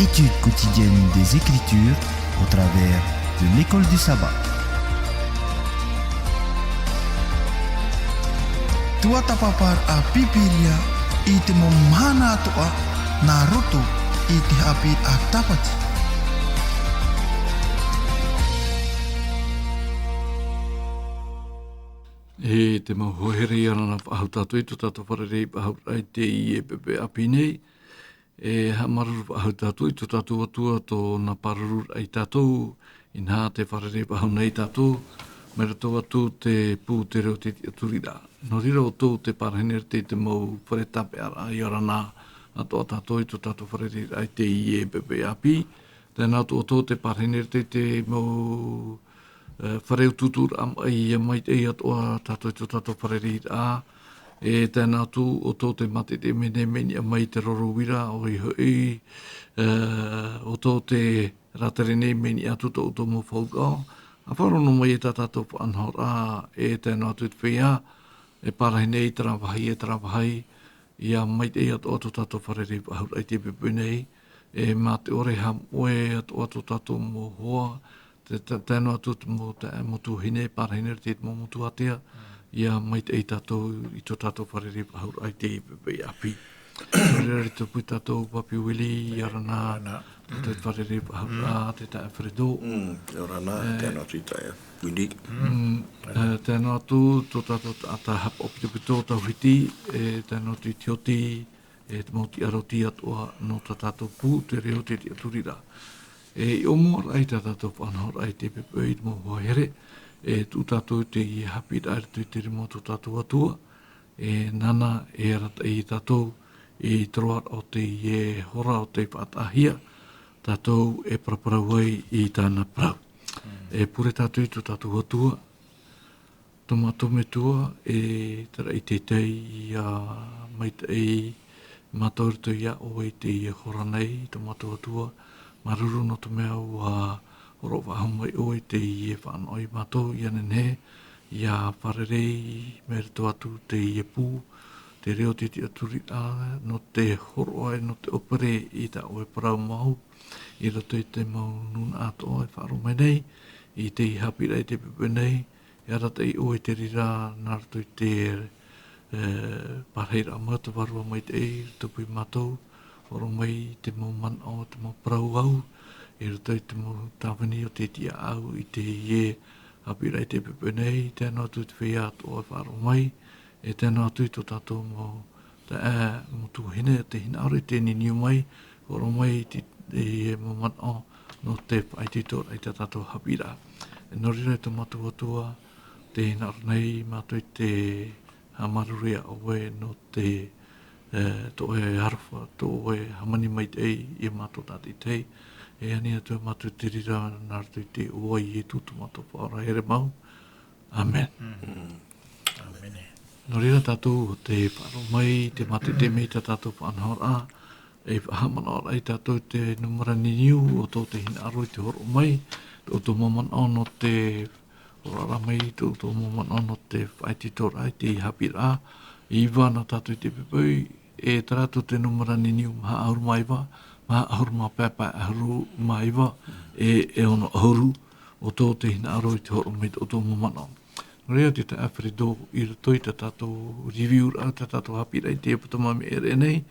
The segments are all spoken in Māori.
Étude quotidienne des Écritures au travers de l'école du sabbat. Tua tapapar a pipiria i te momana toa na roto i te hapi a tapati. E te mahohere ana na whahau tātou i tō tātou wharerei pahau rai te i e pepe api nei. E ha maruru whahau tātou i tō tātou atua tō na paruru ai tātou i nā te wharerei pahau nei tātou. Mera tō atu te pū te reo te aturira. No rira o tō te parahenere te mau wharetape ara i ora nā atoa tātou i tō tātou wharerei rai te i e pepe api. Tēnā tō te parahenere te mau whareu tutur am ai mai te atoa tātou i tō tātou wharerei a. E tēnā tū o tō te mate te mene meni a mai te rorowira o i hui. O tō te raterene meni atu tō tō mō whauka. A wharono mai e tā tātou whanhora e tēnā tū te whia. E parahine i tara wahai e tara wahai. Ia mai te atoa tō tātou wharerei pahau ai te pepe nei. E mā te ore ham oe atoa tō tātou mō hoa. Tēnā atu mō te motu hine, parahine te mō motu atea. Ia mai te tātou i tō tātou wharere pahau ai te pepe api. Rere te pui tātou papi wili, i arana, te wharere pahau a te tae Fredo. Rana, tēnā tu i tae wili. Tēnā atu, tō tātou ata hapa opi te pito tau hiti, tēnā tu i tioti, te mauti aroti atoa no tā tātou pū, te reo te aturira. E o mua ai tā tātou whanhora ai te pepe i mō hoere, tū tātou te i hapi rai tui te rimo tō tātou atua, nana e rata i tātou i troar o te i hora o te whaatahia, tātou e praparawai i tāna prau. E pure tātou i tō tātou atua, tomatome tua e tara i te tei i mai te i matauri to ia o i te i hora nei, tomato atua, maruru no te mea ua oro wahamai o i te i e whanoi matou i anene, ia wharerei mere to atu te i e pū, te reo te aturi a, no te horo ai, no te opere i ta oe parau mahu, i rato i te mau nuna ato ai wharo mai nei, i te i hapi rei te pepe nei, i arata i oe te rira narato i te parheira amata warua mai te e, tupu i matou, oro mai te mau man o te mau parau au, i rato i te mau tāwani o te tia au i te ie hapi rei te pepe nei, tēnā tu te whia ato ai wharo mai, e tēnā tu i tō tātou mō te mō tu hine, te hina aure te niniu mai, oro mai te ie mō man o no te whaitito rei te tātou hapi rā. E nori rei tō matua tua, te hina aure nei, mātou i te hamaruria oe no te to e harfa, to e hamani mai te i mātou tāti tei, e ani atu mātou te rira nārtu i te ua i e tūtu mātou whaora ere mau. Amen. Amen. No rira tātou te wharo mai, te mate te mei tātou whanhora, e whahamana ora i tātou te numara niniu o tō te hina aro i te horo mai, o tō mamana no te orara mai, o tō mamana no te whaititora i te hapi rā, i wana tātou i te pepui, e taratu te numara niniu maha ahuru maiwa, maha ahuru ma pepa ahuru maiwa, e ono ahuru o tō te hina aro i te horo mai o tō mamana. Rea te Fredo i rato i te tātou review rā, te tātou hapi rei te epatamami ere nei,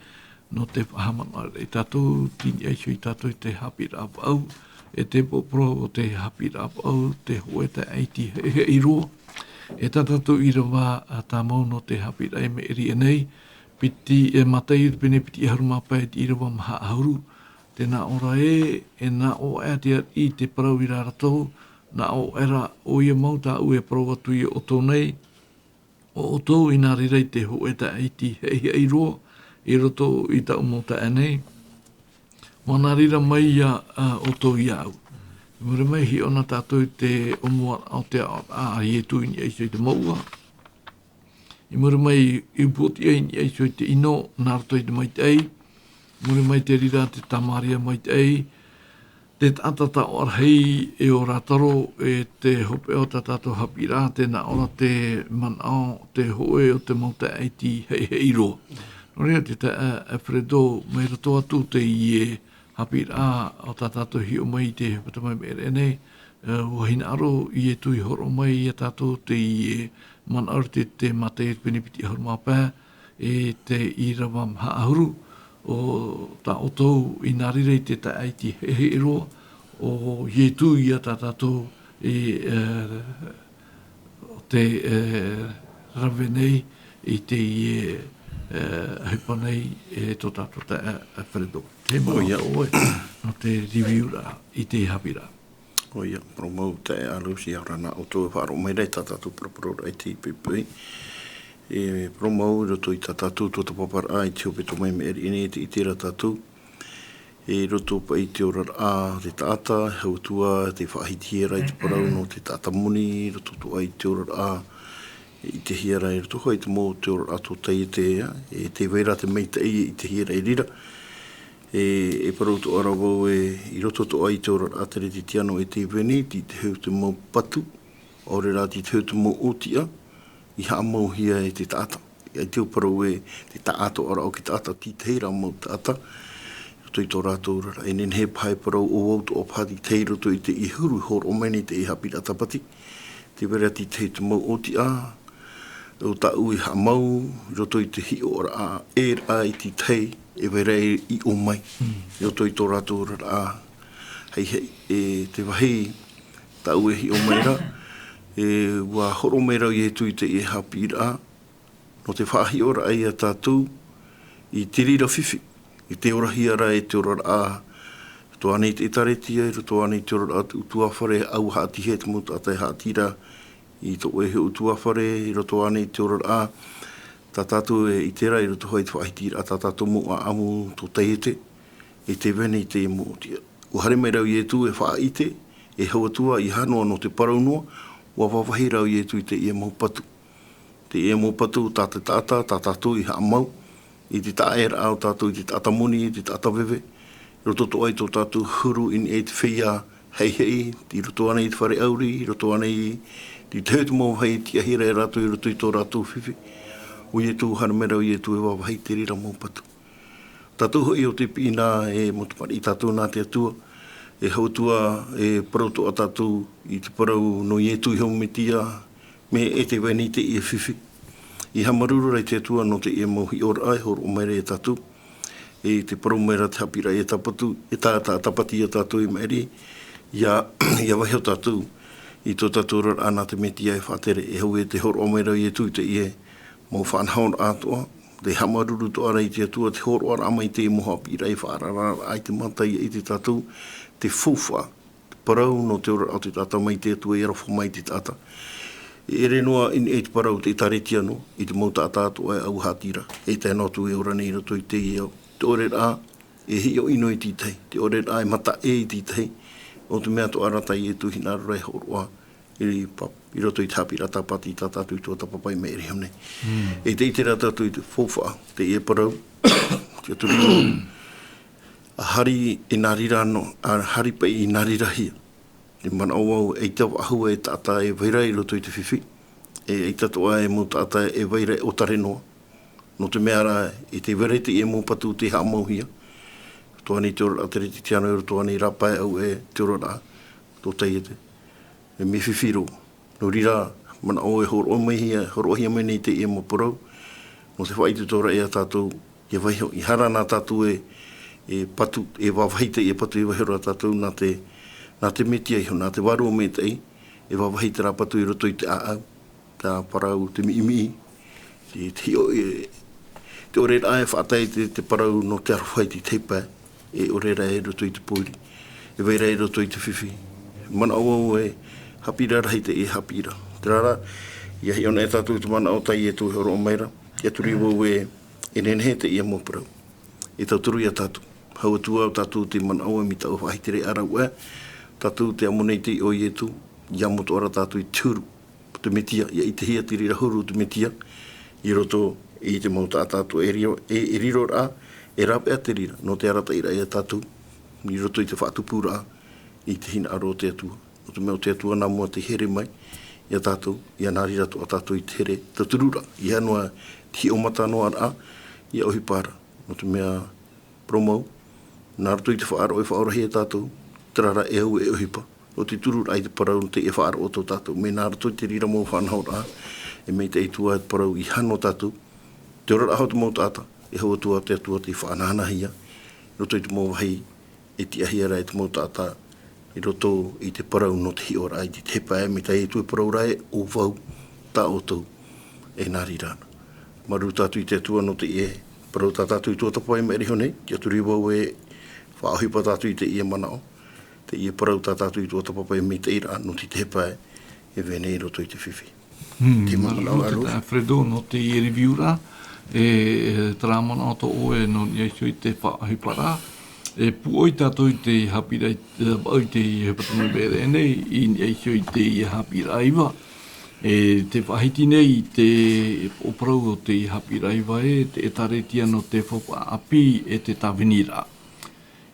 no te whahamana rei tātou, tini aisho i tātou i te hapi rā au, e te popro o te hapi rā au, te hoe te eiti i roa, e tātou i rawa tā mau no te hapi rei me eri e nei, piti e matai pene piti haru mapai i rawa maha ahuru, tēnā ora e nā o ea i te parau i rā ratou, nā o era o ia mau tā ue parau atu i o tō nei, o tō i nā rirei te ho e ta eiti hei roa, i roto i ta umo ta anei, wana rira mai ia o tō i au. Mure mai hi ona tātou te omua o te a i e tū i eiso i te maua, I mura mai i poti ai ni aiso i te ino, narato i te mai te ei. Mura mai te rira te tamaria mai te ei. Te tatata o arhei e o rataro e te hope o tatato hapi rā, tēnā ora te manao, te hoe o te mauta eiti hei hei roa. No rea te Fredo, mai rato atu te i e hapi a o tātātou hi o mai te patamai me rene, wahina aro i e tui horo mai i a tātou te i e man aru te mate e penipiti horo mapā, e te i rawa mha ahuru, o ta otou i narirei te ta aiti he roa, o i e tui i a tātou te rawenei i te i e hipanei e tō tātou te wharedo. Te moia oe, no te riviura i te hapira. O ia, promou te alusi a rana o tō wharo mai rei tātou proporo ai te pipui. E promou roto i tātou tō te papara ai te opeto mai me eri ene i tira tātou. E roto pa i te ora a te tāta, hautua te whahitiera i te parau no te tāta muni, roto to ai te ora a i te hiera i roto hoi te mō te ora a tō tei e te weira te meita i te hiera i rira. E parau to ara wau i roto to ai te ora a te reti tiano e te veni, ti te heu te mō patu, ore rā ti te heu te mō otia, i haa mō hia e te tāta. I te parau te tāta ora o ki tāta, ti te heira mō tāta, tui tō rātou rara. E nen he pai parau o auto o pāti tei roto i te i huru horo o meni te i hapi ratapati. Te wera ti te te mau oti a, o ta ui ha mau, roto i te hi ora a, e rā i ti tei, e wera i o mai. Roto i tō rātou rara a, hei hei, e te wahi, ta ui hi o mai ra, e wā horo mai rau i e tui te i hapi rā, no te whahi ora ai a tātou, i tirira whiwhi. I te ora hiara e te ora a to anei te taretia, i to anei te ora a utua whare au haati he te muta atai haatira i to ehe utua whare, i to anei te ora a ta tātou i tera i roto hoi te whaitira a ta tātou mo a amu to teite, i te vene i te emotia. O hare mai rau i e tu e whaite, e hauatua i hanoa no te paraunua, wa wawahi rau i e tu i te i e maupatu. Te i e maupatu tā te tāta, tā tātou i ha mau, i te taera au tātou, i te tata muni, i te tata wewe. Roto to ai tō tātou huru in e te whia hei hei, i roto ana i te whare auri, i roto ana i te teutu mō hei ti ahira e rātou, i roto i tō rātou whiwhi. O i e tū hana mera, o i e tū e wawa hei te rira mō patu. Tātou hoi o te pina e motopari i tātou nā te atua, e hautua e parauto a tātou i te parau no i e tū i hau metia, me e te wani te i e whiwhi. I hamaruru rei te atua no te e mohi ora ai, horo o mai rei e tātou. E te parau mai ra te hapira e tapatu, e tāta tapati a tātou i maeri, ia wahi o tātou, i tō tātou rara ana te metia e whātere, e hau e te horo o mai rei e tū te i e mō whanhaon ātoa, te hamaruru to ara i te atua, te horo ara amai te moha pira e whaarara ai te matai i te tātou, te fuwha, te parau no te ora o te tāta mai te atua, e rafo mai te tāta. E renua in e te parau te taretia no, i te mauta atato ai au hatira. E te anotu e ora nei roto i te iau. Te ore rā, e hi o ino i ti tei. Te ore rā, e mata e i ti tei. O te mea to aratai e tuhi nā rei horoa. I roto i te hapi rata pati tā tātu i tō tapapai me eri hamne. E te i te rata tu i te fōwha, te e parau. Te aturi a hari e nārira no, a hari pai i nārira hia. Te mana au e tau ahua e tāta e waira i roto i te whiwhi. E tatoa e mō tāta e waira o tare noa. No te mea rā e te werete e mō patu te haa mauhia. Toa ni te ora a te reti te anu e toa ni rapai au e te ora rā. Tō teiete. E me whiwhiro. No rira mana au e horo ohia mai nei te e mō porau. No te whaitu tōra e a tātou. I hara nā tātou e patu, e wawahite e patu e wahero a tātou nā te metia iho, nā te waru o metei, e wawahi te rapatu i roto i te aau, tā parau te miimi, te ore rā e whaatai te parau no te arawhai te teipa, e ore rā e roto i te pōri, e weira e roto i te whiwhi. Mana au e hapira rahi te e hapira. Te rara, ia hi ona e tātou te mana o tai e tū horo o maira, ia turi wau e nenhe te ia mōparau. E tau turu ia tātou. Hau atua o tātou te mana au e mi tau whahitere arau e, tātou te amonei te o ietu, ia moto ara tātou i tūru, te metia, ia i te hia te rira huru te metia, i roto i te mauta a tātou e riro rā, e rapea te rira, no te arata i rai a tātou, i roto i te whaatupu rā, i te hina aro te atua. No te mea o te atua nā mua te here mai, ia tātou, ia nā rira to a tātou i te here, te turura, i hanua ti o mata noa rā, ia ohi pāra, no te mea promau, Nā rato i te whaaro e whaoro hea tātou, trara e au e ohipa. O te turu ai te parau te e whaaro o tō tātou. Me nā rato i te rira mō whanau rā, e mei te e tua e parau i hano tātou. Te ora aho te mō tāta, e hau atua te whanahana hia. Roto i te mō wahi, e ti ahia rai te mō tāta, i roto i te parau no te hi ora ai, te hepa e me te e tu e parau rai, o vau, tā o tau, e nāri rāna. Maru tātou i te atua no te e, parau tātou i tua tapai me riho nei, ki atu riwau e whaohipa tātou i te ie manao, te ie parau tātou i tua tapai me te ira, no te hepa e venei roto i te whiwhi. Te manao alo. Fredo, no te ie reviura, e tramana o to oe no i i te whaohipa rā, e puoi tātou i te hapira i te hepatama bere nei, i te hapira iwa. E te whahiti nei te oprau o te hapira iwa te taretia no te whopa api e te tawinira.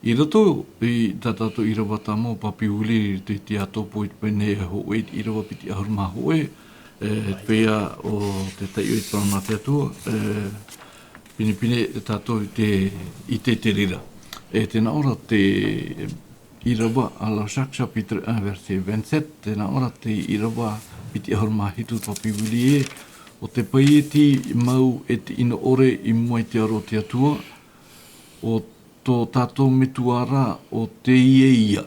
I rato i tātou i rawa tamo papi uli te te atopo i pene hoe i rawa piti ahurma hoe, pēa o te taio i tōna te atua, pine tātou i te rira. E tēnā ora te i rawa ala shaksa Peter 1 verse 27, tēnā ora te i rawa piti ahurma hitu papi uli o te paieti mau e te ino ore i mua te aro te atua, o tō tātou metuara o te ia.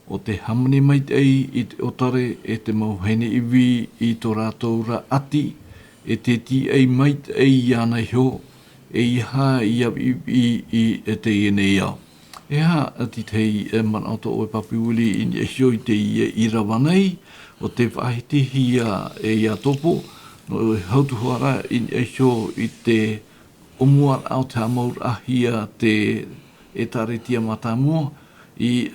O te hamane mai ei i te otare e te mauhene iwi i tō rātou ra ati, e te ti ei mai ei ana hio, e iha i te ienei au. E ha ati tei man auto o papi uli i hio i te i rawanei, o te whahiti hia e ia topo, no hautuhara i hio i te omuar au te amaur ahia te e taretia matamua i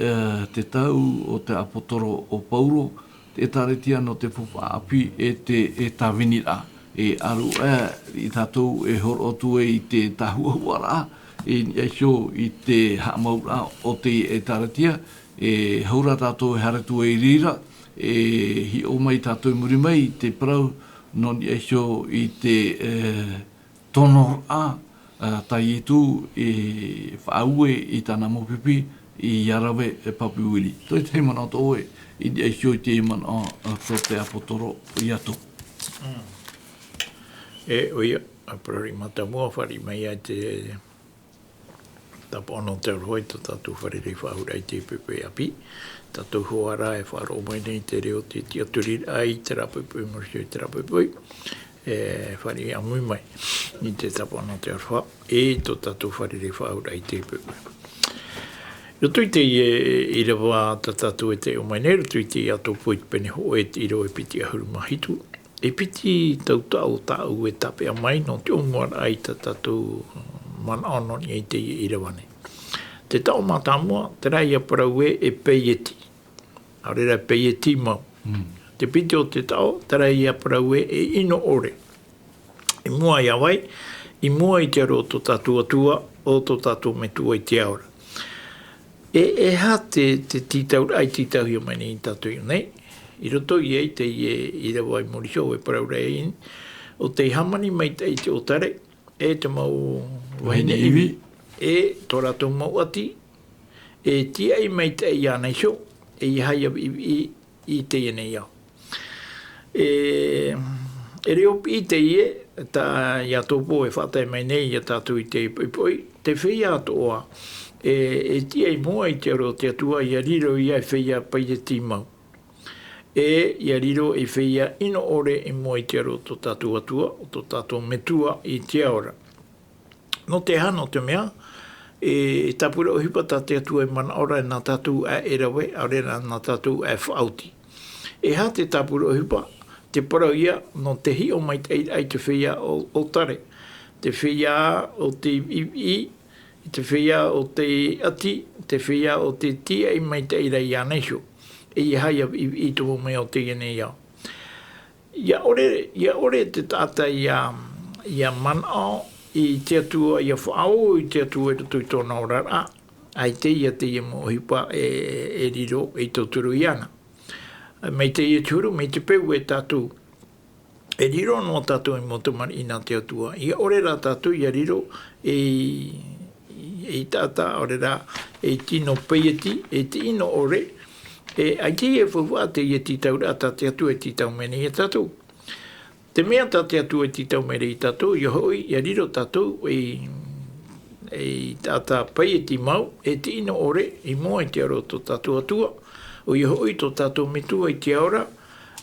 te tau o te apotoro o Pauro, te taretia no te whupa api e te tawinira. E aru i tātou e horotu e i te tahuawara, e hio i te hamaura o te e taretia, e haura tātou e haretu e rira, e hi o mai tātou muri mai, te parau non hio i te tono a, tai e tu e whaue i tāna mopipi i Yarawe e Papi Wili. Toi te mana o oe i hio i te mana o te apotoro i ato. E oia, a parari mata mua whari mai a te tapa ono te roi to tātou whariri whahura i te pepe api. Tātou hoara e wharo mai nei te reo te tiaturir ai te rapupui morisio i te rapupui. Whari amui mai i te tapa ono te arwha e to tātou whariri whahura i te pepe. Roto i te i rawa ta tātou e te o mai nei, roto i te ato poit pene ho e te iro e piti ahuru mahitu. E piti tautau tau e tape a mai no te ongoar ai ta tātou man anon i te i rawane. Te tau matamua, te rai a parau e peieti. Aurera peieti mau. Te piti o te tau, te rai a parau e ino ore. I mua i awai, i mua i te aro to tātou atua, o to tātou me tua i te aura. E ha te titau, ai titau hi o mai nei tātou i nei. I roto i ei te i rawa i morisho e parau rei in, o te hamani mai te i te otare, e te mau wahine iwi, e tō rato mau ati, e tia i mai te i anei sho, e i haia i te ienei au. E reo i te ie, ta ia tōpo e whatai mai nei i tātou i te ipoi, te whia atoa, e tia i mua i te aro te atua, i a riro i ai whia pai te timau. E ia riro e whia ino ore i mua i te aro to tātou atua, o to tātou metua i te aora. No te hano te mea, e tapura o hipa tā te atua e mana ora e nā tātou a erawe, aurera nā tātou a whauti. E ha te tapura o hipa, te parau ia no te hi o mai ai te whia o tare. Te whia o te i, te whia o te ati, te whia o te tia i mai te ira i anesho. E i haia i tumo mai o te gene iau. Ia ore te tata ia manao i te atua, ia whaau i te atua e tui tōna orara, ai te ia te ia mohipa e riro i tō turu i ana. Mei te ia turu, mei te peu e tātou. E riro no tātou i motomari i nā te atua. Ia ore rā tātou ia riro e tata ore rā e tino peieti e tino ore e ai te e whawha te i ti tau rata te atu e ti tau mene e tatu. Te mea ta te atu e ti tau mene i tatu, i hoi, i riro tatu e tata peieti mau e tino ore i mua i te aro to tatu atua o i hoi to tatu mitua i te ora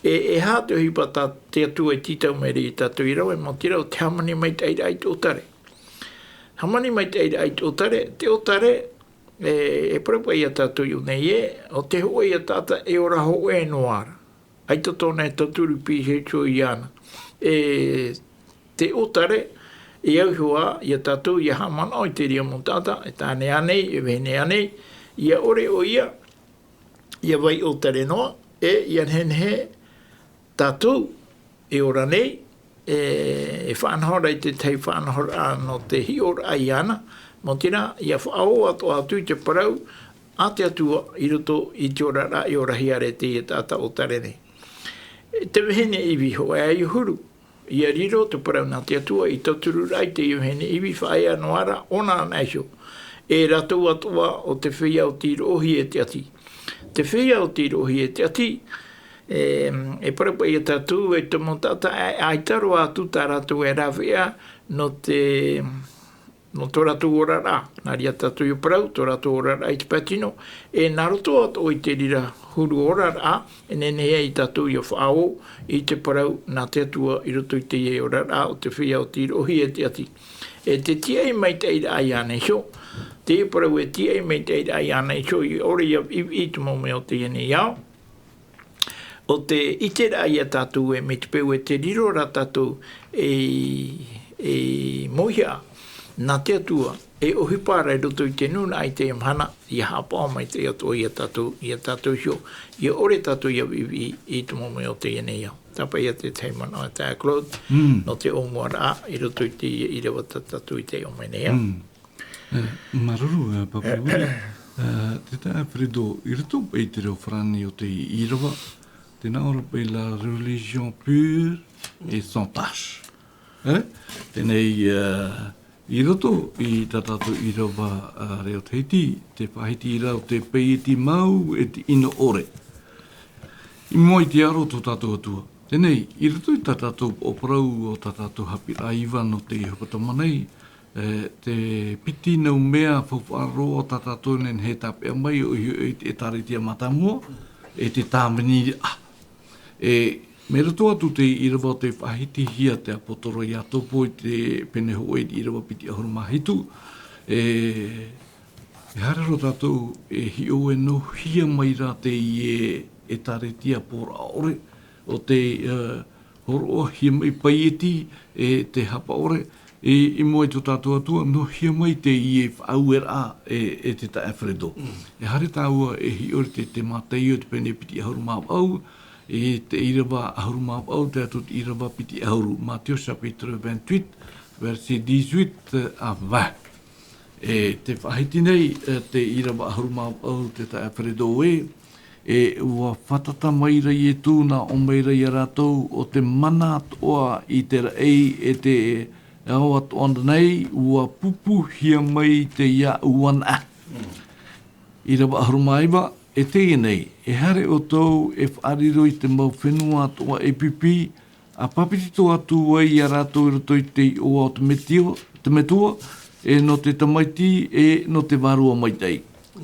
e hā te hipa te atu e ti tau mene i tatu i rau e mo te rau te hamani mai te aira ai te otare. Hamani mai te aira ai te otare e prepa ia tatu i unei o te hoa ia tata e ora ho e noara. Ai to tōna e taturu pi he tō i ana. Te otare e au hoa ia tatu ia hamana o i te ria mo tata e tāne anei, e vene anei, ia ore o ia vai otare noa e ia henhe tatu e ora nei e whanahora i te tei whanahora no te hiora ai ana mo tina ia whaao ato atu te parau a te atua i roto i te ora ra i ora hiare te e tata o tare nei. Te wehene iwi hoa ai huru i a riro te parau na te atua i tauturu rai te wehene iwi whae anoara ona anaisho e rato atua o te whia o tiro ohi e te ati. Te whia o tiro ohi e te ati e parapa i a tatu e te motata ai taro atu tā ratu e rawhia no tō ratu ora rā. Nā ria tatu i parau, tō ratu ora rā i te patino e nā roto atu o i te rira huru ora rā e nenea i tatu i o whaao i te parau nā te atua i roto i te ie ora rā o te whia o tiro ohi e te ati. E te tia i mai te ira ai ane sho, te parau e tia i mai te ira ai ane sho i ore i te mome o te ene iau. O te itera ia tātou e me te peu e te riro ra tātou e mohia nā te atua e ohipara e roto i te nuna ai te amhana i hapa mai te atua i a tātou shio. I ore tātou i te momo o te ene iau. Tapa ia te teimana o te Claude no te omua rā i roto i te i rewa tātou i te omene iau. Maruru, Papawiri, te tā Fredo, i roto i te reo whrani o te irawa, tēnā ora pei la religion pure et sans tâche. Tēnei i roto i tātātou i rawa reo teiti, te whahiti i rau te peieti mau e te ino ore. I mua i te aro tō tātou atua. Tēnei, i roto i tātātou o parau o tātātou hapi raiwa no te ihopatamanei, te piti nau mea whawharo o tātātou nen he tāpea mai o i te taritia matamua, e te tāmini me rato atu te irawa te whahiti hia te apotoro i atopo i te peneho e irawa piti ahuru mahitu. E harero tātou e hio e no hia mai rā te e taretia pōra ore o te horo hia mai paieti e te hapa ore i moe tō tātou atua no hia mai te e whaauera e te ta Alfredo. E hare tāua e hio te mātei o te pene piti ahuru mau e te irawa ahuru mau au, te atu te irawa piti ahuru. Mateo chapitre 28, verset 18 a 20. E te whahiti nei, te irawa ahuru mau au, te ta Alfredo e ua whatata maira i e tūna o maira i a rātou o te mana atoa i te rei e te ao atoana nei, ua pupu hia mai te ia uana. Irawa ahuru maiwa, e te nei, e hare o tau e whaariro i te mau whenua atoa e pipi, a papiti tō atu wai i a rātou i roto i te o au te metua, e no te tamaiti e no te varua maitei.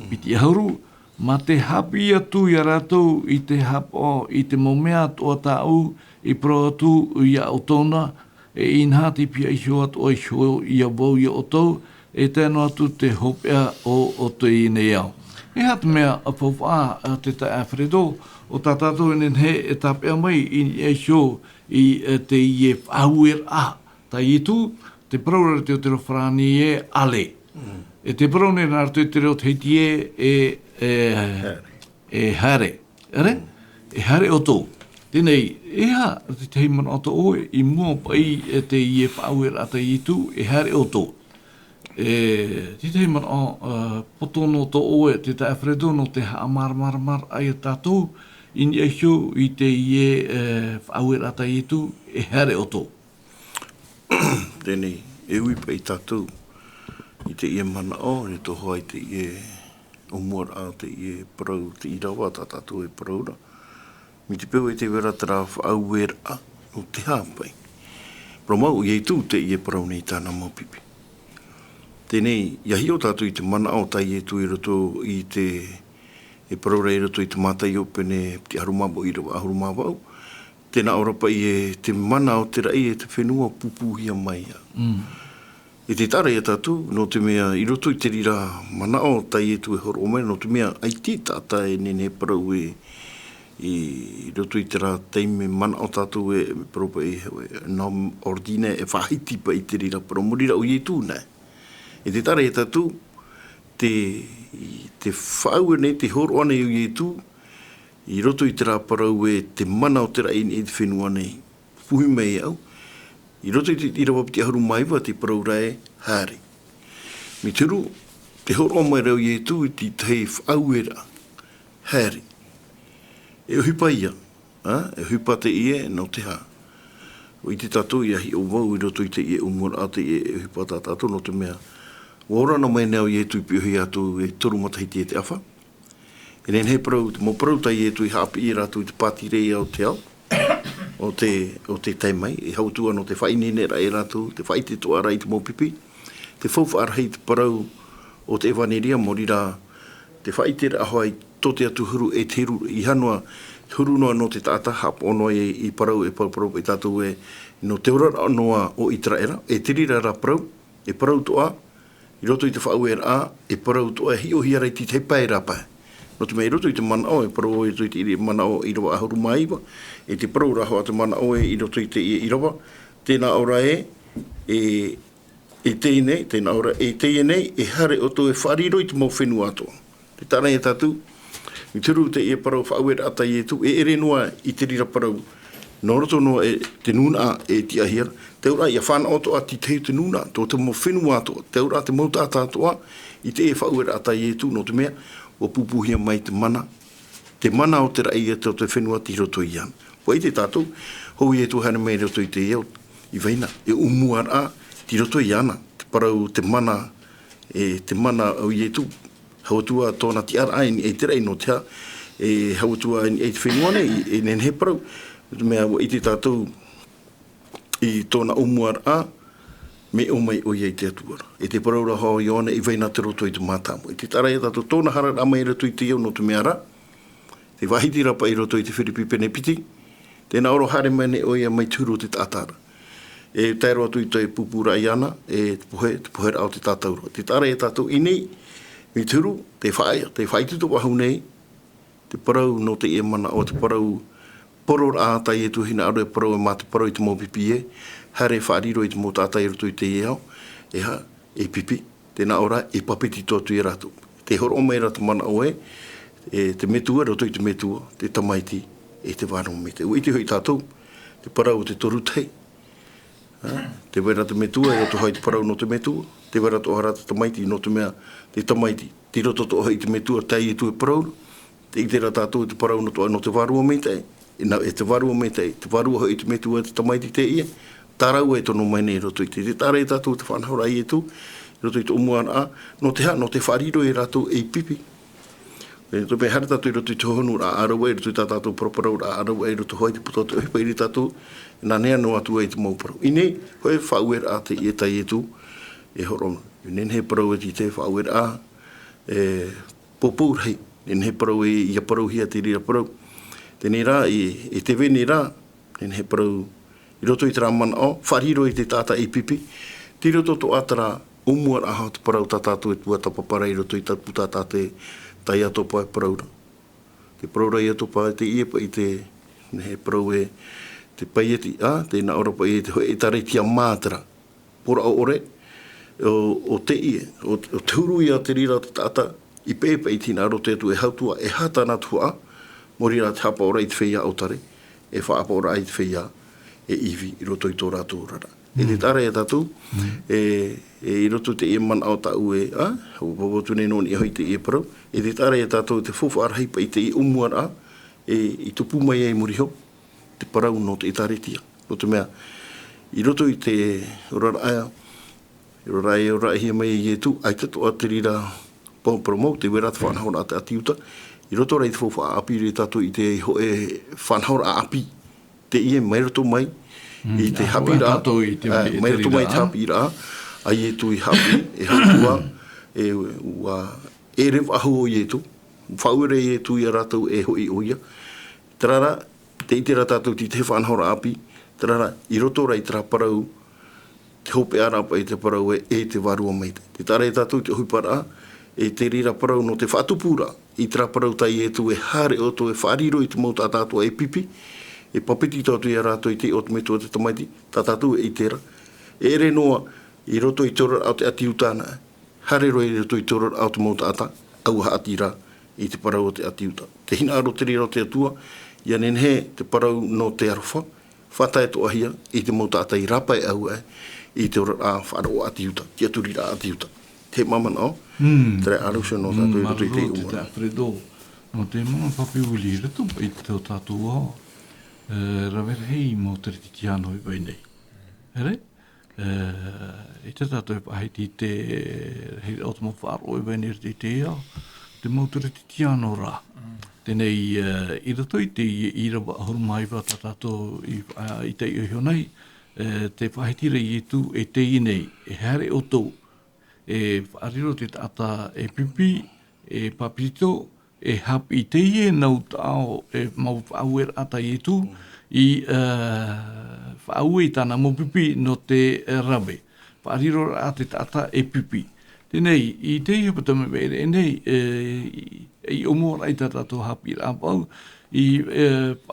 Piti ahuru, ma te hapi atu i a rātou i te hapa i te momea atoa tāu i pro atu i a otona, e inhati pia i shio atoa i shio i a wau i a otau, e tēno atu te hopea o te ine iau. E hata mea a whawha te ta Alfredo o tātātou enen he e tāpea mai i e shio i te i e whauer a. Ta i tu, te praura te o te rowhrani e ale. E te praura nā te reo te heiti e hare. E hare o tō. Tēnei, e ha te teimana o tō oe i mua pai te i e whauer a te i tu e hare o tō. Te teimana o potono tō oe te ta Alfredo no te haa mar ai a tātou in e hio i te i e whauer a te i tu e hare o tō. Tēnei, e ui pai tātou I te ia mana o, ne to hoi te ia umur a te ia parau te irawa, tātātou e paraura. Mi te peo e te wera tera whaauera a, o te hāpai. Pro mau, iei tū te ia parau nei tāna maupipi. Tēnei, iahi o tātou i te mana o tai e tu i roto i te e paraura i roto i te mātai o pene te harumabo i rawa harumabo au. Tēnā ora pa i e te mana o te rai e te whenua pupuhia mai a. E te tara e tātou, no te mea i roto i te rira mana o tai e tu e horo o mai, no te mea ai ti tāta e nene parau e i roto i te rā teime mana o tātou e propa e nom ordine e whahiti pa i te rira parau morira o i e tū nei. E te tara e tātou, te whau nei te horo ane o i e tū, i roto i te rā parau e te mana o te rai e te whenua nei, puhi mei au, i roto i te irawa piti aharu maiwa te parau rai hāre. Mi turu, te horo o mai rau i e tū i te tei whau e rā, hāre. E hupa ia, e hupa te ie no te hā. O i te tātou i ahi o wau i roto i te ie umura a te ie e hupa tā tātou no te mea. Wōrana mai neo i e tui piuhi atu e toru matahiti e te awha. E nen he parau, mō parau tai e tui hapi i rātu i te pāti rei au te au. O te taimai, e hautua no te whainene ra e rātu, te whaite to ara i te mōpipi. Te whauwha arhei te parau o te ewaneria mori rā. Te whaite ra ahoai tote atu huru e te huru i hanua huru noa no te tāta hap onoa i parau e parau e tātou e no te ora noa o i traera, e tirira ra parau, e parau toa, i roto i te whau e rā, e parau toa hi o hiarei ti te pai rā pai. No te mei roto i te mana o, e parau i roto i te mana o i rawa ahuru maiwa, e te parau raho a te mana o e i roto i te i rawa, tēnā ora e tēnei, tēnā ora e tēnei, e hare o to e whariro i te mau whenua atoa. Te tāna e tātou, mi turu te e parau whauer ata i e tu, e ere noa i te rira parau, no roto noa e te nuna e ti ahira, te ura i a whana o toa ti teo te nuna, tō te mau whenua atoa, te ura te mau tāta atoa, i te e whauer ata i e tu, no te mea, o pupuhia mai te mana o te rai e te whenua ti roto i an. Po i te tātou, hou i e tu hana mei roto i te eo, i veina, e umuar a, ti roto i ana, te parau te mana o i e tu, hautua tōna ti ara ai e te rei no te ha, e hautua e te whenua nei, e nen he parau, mea i te tātou i tōna umuar a, me o mai o iei te atuara. E te parau raho i ona i veina te roto i te mātāmo. E te tara e tātou tōna hara rama i roto i te eo no te mea ra, te wahiti rapa i roto i te whiripi pene piti, tēnā oro hare mene o ia mai tūro te tātara. E tairo atu i te pupura i ana, e te pohe rao te tātauro. Te tara e tātou i nei, mi turu, te whaituto wahu nei, te parau no te e mana o te parau poror a tai e tuhina aro e parau e mā te parau i te mō pipi e, hare whaariro i te mō tātai roto i te e au, e ha, e pipi, tēnā ora, e papiti tōtu i rātu. Te horo o mai rātu mana o e te metua, roto i te metua, te tamaiti, e te wārongo me te. Ui te hoi tātou, te parau o te toru tei, te wera te metua, e roto hoi te parau no te metua, te wera to hara te tamaiti no te mea, te tamaiti, te roto to hoi te metua, tei e tu e parau, te i te rā tātou te parau no te warua me te, e te warua me te warua hoi te metua, te tamaiti te ia, tarau e tono mai nei roto i te tara e tātou te whanahora i e tu, roto i te umuana a, no te whariro e rātou e pipi. E to me hara tātou i roto i te honu rā arawa, e roto i tātou proparau rā arawa, e roto hoi te puto te ohipa i ri tātou, nā nea no atu e te mauparau. I nei, hoi whauer a te i e tai e tu, e horon. I nen he parau e te whauer a, popur hei, nen he parau e ia parau hia te rira parau. Tēnei rā, e te vene rā, nen he parau, i roto i te rāmana o, whariro i te tāta e pipi, ti roto to atara umuar aha te parau tā tātou e tua tapapara i roto i tā puta tā te tai atopa e paraura. Te paraura i atopa e te iepa i te he parau e te paieti, te nā ora pa e tare tia mātara, pora o ore, o te ie, o te huru i a te rira te tāta, i pēpa i tina roto e tu e hautua, e hatana tua, mori rā te hapa ora i te whia autare, e whaapa ora i te whia, e iwi i roto i tō rātou rara. E te tara e tātou, i roto te e mana o tāu e, o papotu nei nōni i hoi te e parau, e te tara e tātou te fofa arhaipa i te e umuara, i tupu mai e muriho, te parau no te e taretia. No te mea, i roto i te rara aia, rai o rai hia mai e tu, ai tato a te rira promote, te wera te whanhaura a te atiuta, i roto rei te fofa api re tato i te ho e whanhaura api, te ie mai roto mai, i te hapi rā, mai roto mai te hapi rā, ai e tu i hapi, e hautua, e rewa ahu o i e tu, whauere e tu i a rātou e hoi oia, tarara, te itera tātou ti te whanhaura api, tarara, i roto rei tera parau, te hope arapa i te parau e te warua mai te. Te tare tātou te huipara, e te rira parau no te whaatupura, i tera parau tai e tu e hare o tu e whariro i te mauta tātou e pipi, e papiti tātou i a rātou i te o te metua te tamaiti, tā tātou e i tera. E re noa, i roto i tōra au te atiutana, hare roi i roto i tōra au te mauta ata, au haatira i te parau o te atiuta. Te hina aro te rira o te atua, ia nenhe te parau no te arofa, whatai to ahia i te mauta ata i rapa e au i te ora a wharo atiuta, ki aturi rā atiuta. Te maman o, tere arusa no tātou i roto i te umara. Te Alfredo, no te mama papiuli rato i te tau tātou o, rawere hei mo te riti anō i bai nei. Here? I te tātou i pahiti te hei o te mo wharo i bai nei riti te ao, te mo te riti anō rā. Tenei, i rato i te i rawa ahurumaiwa tā tātou i te iho nei, te whahitira i tu e te inei, e hare o tō, e whaariro te tata e pipi, e papito, e hapi i te ie nau tāo e mau whauer ata i tu, i whaue i tāna mo pipi no te rawe. Whaariro a te tata e pipi. Tenei, i te ie patame vere, e nei, i omora i tātou hapi rāpau, i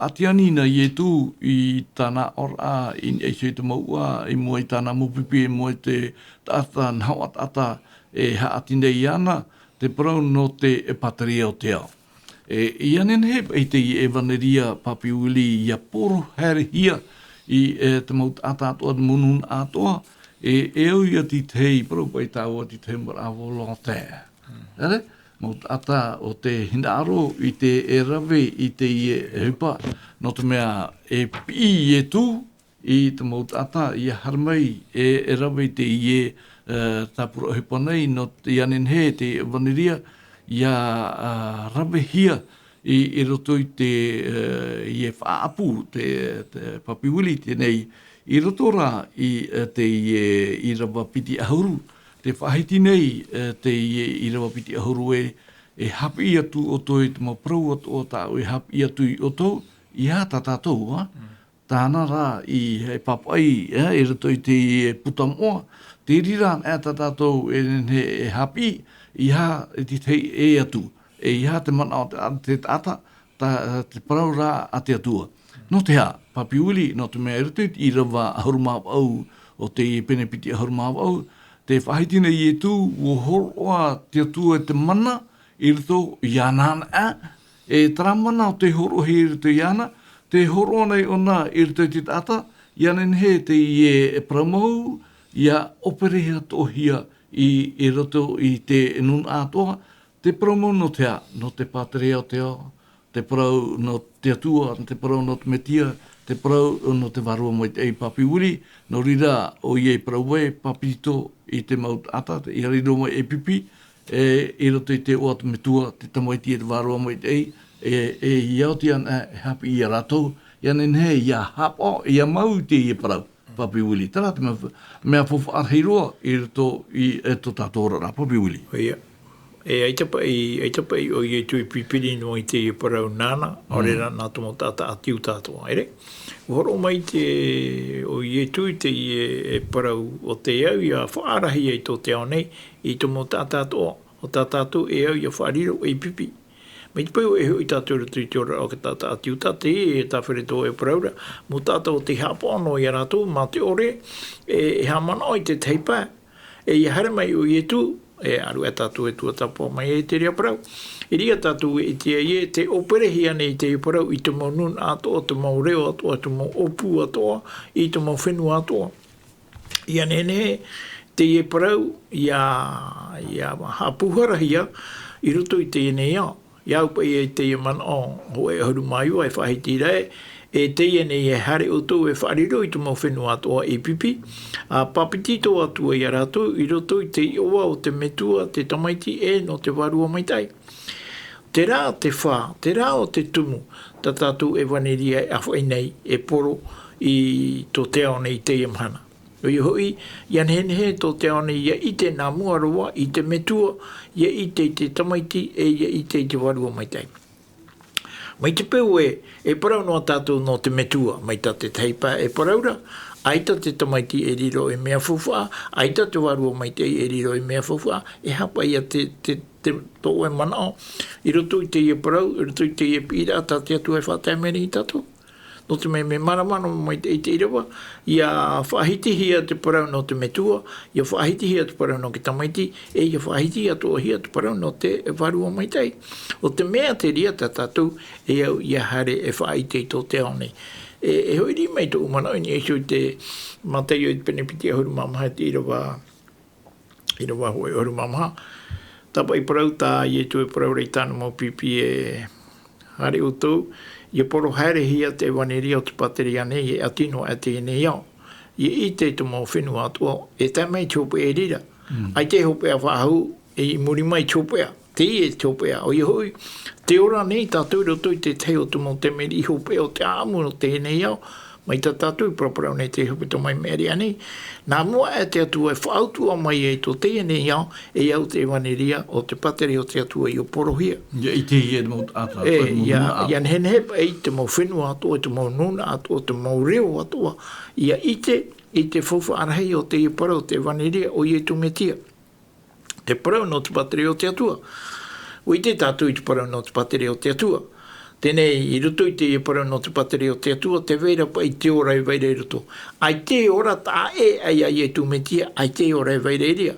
atianina i e tū i tāna ora i eisoi te maua, i mua i tāna mupipi, i mua i te tata nhawa tata e haatinei ana, te parau no te pataria o te ao. I anen he i te i evaneria papiuli i a poro here hia i te maut ata atoa te munun atoa, e au i ati tei, parau pai tāua ti te marawo lo te. Ere? Maut ata o te hinaro i te e rawe i te i e hupa, no te mea e pi e tu i te maut ata i a harmai e rawe i te i e tāpura hupa nei, no te anen he te vaniria i a rawe hia i roto i te i e whaapu, te papiwili tenei, i roto rā i te i rawa piti ahuru, te whahiti nei te i rawa piti ahuru e hapi atu o toi te maprau atu o tāu e hapi atu i o tau i hā tātou, tāna rā i he papai i rato i te putamoa, te rira e tātou e hapi i hā te tei e atu, i hā te mana o te ata, te parau rā a te atua. No te hā, papiuli, no te mea rato i rawa ahurumāp au o te penepiti ahurumāp au, te whahitina i e tū, o horoa te atua te mana, i rito i anana e taramana o te horo he i rito i ana, te horo nei ona i rito i te tata, i anen he te i e pramau, i a operehia tohia i rito i te nun atoa, te pramau no te a, no te pāterea o te ao, te parau no te atua, te parau no te metia, te parau no te varua mo i te papiuri, no rira o i e paraue papito i te maut ata, i riro mo e pipi, i roto i te oat metua, te tamoiti e te varua mo i te e iauti an hapi i a ratou, i anen he i a hapo, i a mau te i e parau papiuri. Tara te mea fofu arheiroa i roto i to tātora rā papiuri. Ia. E aitapa i o i e tui pipiri no i te i parau nana, orera nā tomo tata atiu tātua, ere? Horo mai te o i e tui te i e parau o te au, i a whaarahi e tō te ao nei, i tomo tata atoa, o tata atu e au i a whaariro e pipi. Me te pau e hui tātou ratu i te ora o ka tata atiu tate e tāwhere tō e paraura, mo tata o te hapo anō i a rātou, mā te ore, e hamana i te teipa, e i hara mai o i e tū, e aru e tātou e tua tapo mai e te rea parau. I ria tātou e te operehi ane i te parau i te mau nun atoa, te mau reo atoa, te mau opu atoa, i te mau whenua atoa. I ane ne, te e parau i a hapuharahia i roto i te ene ia. Ia upa i te man o ho e haru mai o e whahiti rei, e teia nei e hare o tō e whaariro i tu mau whenua atoa e pipi. Papitito atua i arato i roto i te oa o te metua, te tamaiti e no te warua maitai. Te rā te whā, te rā o te tumu, ta tātou e waneria e awhai nei e poro i tō te ao nei te imhana. O i hoi, ian henhe tō te ao nei ia i te nā muaroa, i te metua, ia i te tamaiti e ia i te warua maitai. Mai te peu e parau noa tātou no te metua, mai tā te teipa e paraura, aita te tamaiti e riro e mea fuwha, aita te warua maitai e riro e mea fuwha, e hapa ia te tō e manao, i roto i te ia parau, i roto i te ia pira, tā te atu e whātai meri i tātou. No te me maramano mai te irawa, ia whahitihia te parau no te metua, ia whahitihia te parau no ke tamaiti, e ia whahitihia hia te parau no te warua maitai. O te mea te ria ta tātou, e au ia hare e whahitei tō te ao nei. E hoiri mai tō umana, ni e sui te matai o i penepiti a huru mamaha te irawa hoi huru mamaha. Tapa i parau tā, i e tu e parau rei tāna mau pipi e hare o tō, ia poro haere hia te waneria o te pateri ane e atino a te ene iau. Ia i te mau whenua atua, e tai mai tōpea e rira. Ai te hopea whahu, e muri mai tōpea, te i e tōpea. O i hoi, te ora nei tātou roto i te teo te mau te meri hopea o te amu o te ene iau, mai tā tātou i proparau nei te hopea mai meri ane. Nā mua e te atua e whautua mai e tō te ene iau, e iau te waneria o te pateri o te atua i o porohia. Ia i te hia mau ata. Ia henhepa e te mau whenua atua, te mau nuna atua, te mau reo atua, ia i te whawha arahei o te i parau, te waneria o i e tu metia. Te parau no te pateri o te atua. O i te tātou i te parau no te pateri o te atua. Tēnei, i ruto i te i parau no te pateri o te atua, te veira pa i te ora i veire i ruto. Ai te ora tā ai e tu metia, ai te ora i veire i ria.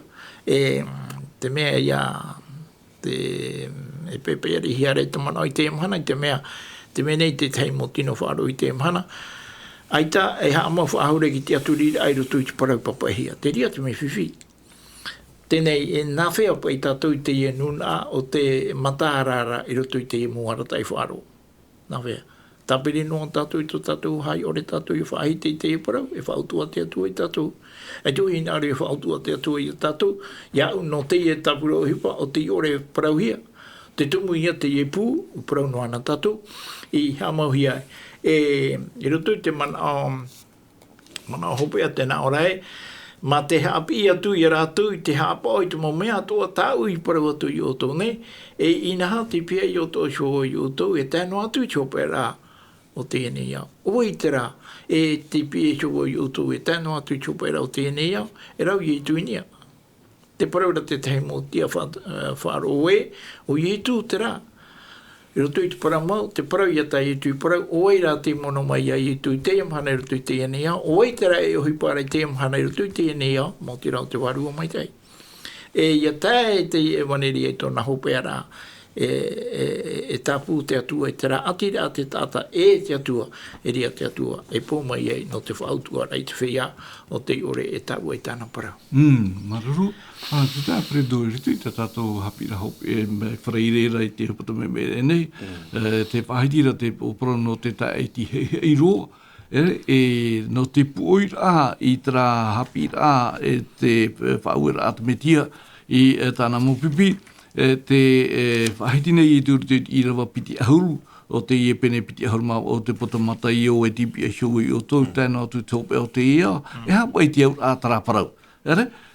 Te mea ia, e pepe ari hiare te mana i te amhana, i te mea nei te tei mo tino whaaro i te amhana. Ai tā, e haama whaahore ki te aturira ai ruto i te parau papahia. Te ria te me whiwhi. Tēnei, e nā whea pa i tātou i te i nuna o te mataarara i roto i te i muara tai whaaro. Nā whea. Tāpiri noa tātou i tō tātou hai ore tātou i whaahite i te i parau, e whautua te atua i tātou. E tō i nāre e whautua te atua i tātou, iau no te i e tāpura o hipa o te i ore parau hia. Te tumu ia te i pū, u parau noa na tātou, i hamau hia. I roto i te mana hopea tēnā orai, ma te haapi atu i rātou i te haapa o i te mau mea atoa tāu i parau atu i o tō ne, e inaha te pia i o tō shoho i o tō, e tēnu atu i tōpea rā o tēnei iau. O i te rā, e te pia i shoho i o tō, e tēnu atu i tōpea rā o tēnei iau, e rau i tu inia. Te parau rā te teimo tia whaaro oe, o i tu te rā. I roto i te parau mau, te parau i atai i tu i parau, oe rā te mono mai i tu i te amhana i roto i te ene iau, oe te rā e ohi pārai te amhana i roto i te ene iau, mō te rau te warua mai tei. E i atai te waneri e tōna hopea rā, e tāpū te atua, e te rā ati rā te tāta, e te atua, e ria te atua, e pō mai ei no te whautua rei te whia, o te ore e tāua i tāna parau. Maruru. Te tā predo i ritu i te tātou hapira hope e wharairera i te hupata me mere nei. Te whahitira te oporo no te tā e ti hei roa. No te puoira i tera hapira e te whauera a te metia i tāna mopipi. Te whahitine i tūru te i rawa piti ahuru o te i pene piti ahuru mau o te potamata i o e tipi a show i o tō tēnā tu tōpe o te ia. E hapa i te au a tara parau.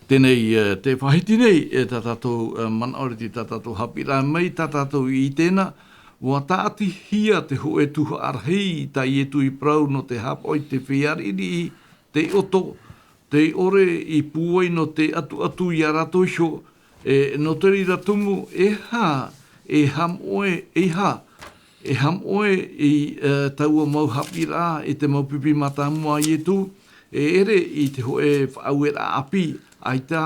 Tēnei, te whahiti nei, tā tātou manaoriti, tā tātou hapira mai, tā tātou i tēnā, wa tāti hia te hoe tuha arhei, tā i etu i prau no te hapoi, te whiariri, te oto, te ore i puoi no te atu i arato isho, no te rira tumu, e ham oe i taua mau hapira, e te mau pipi matamua i etu, ere i te hoe whauera api, ai tā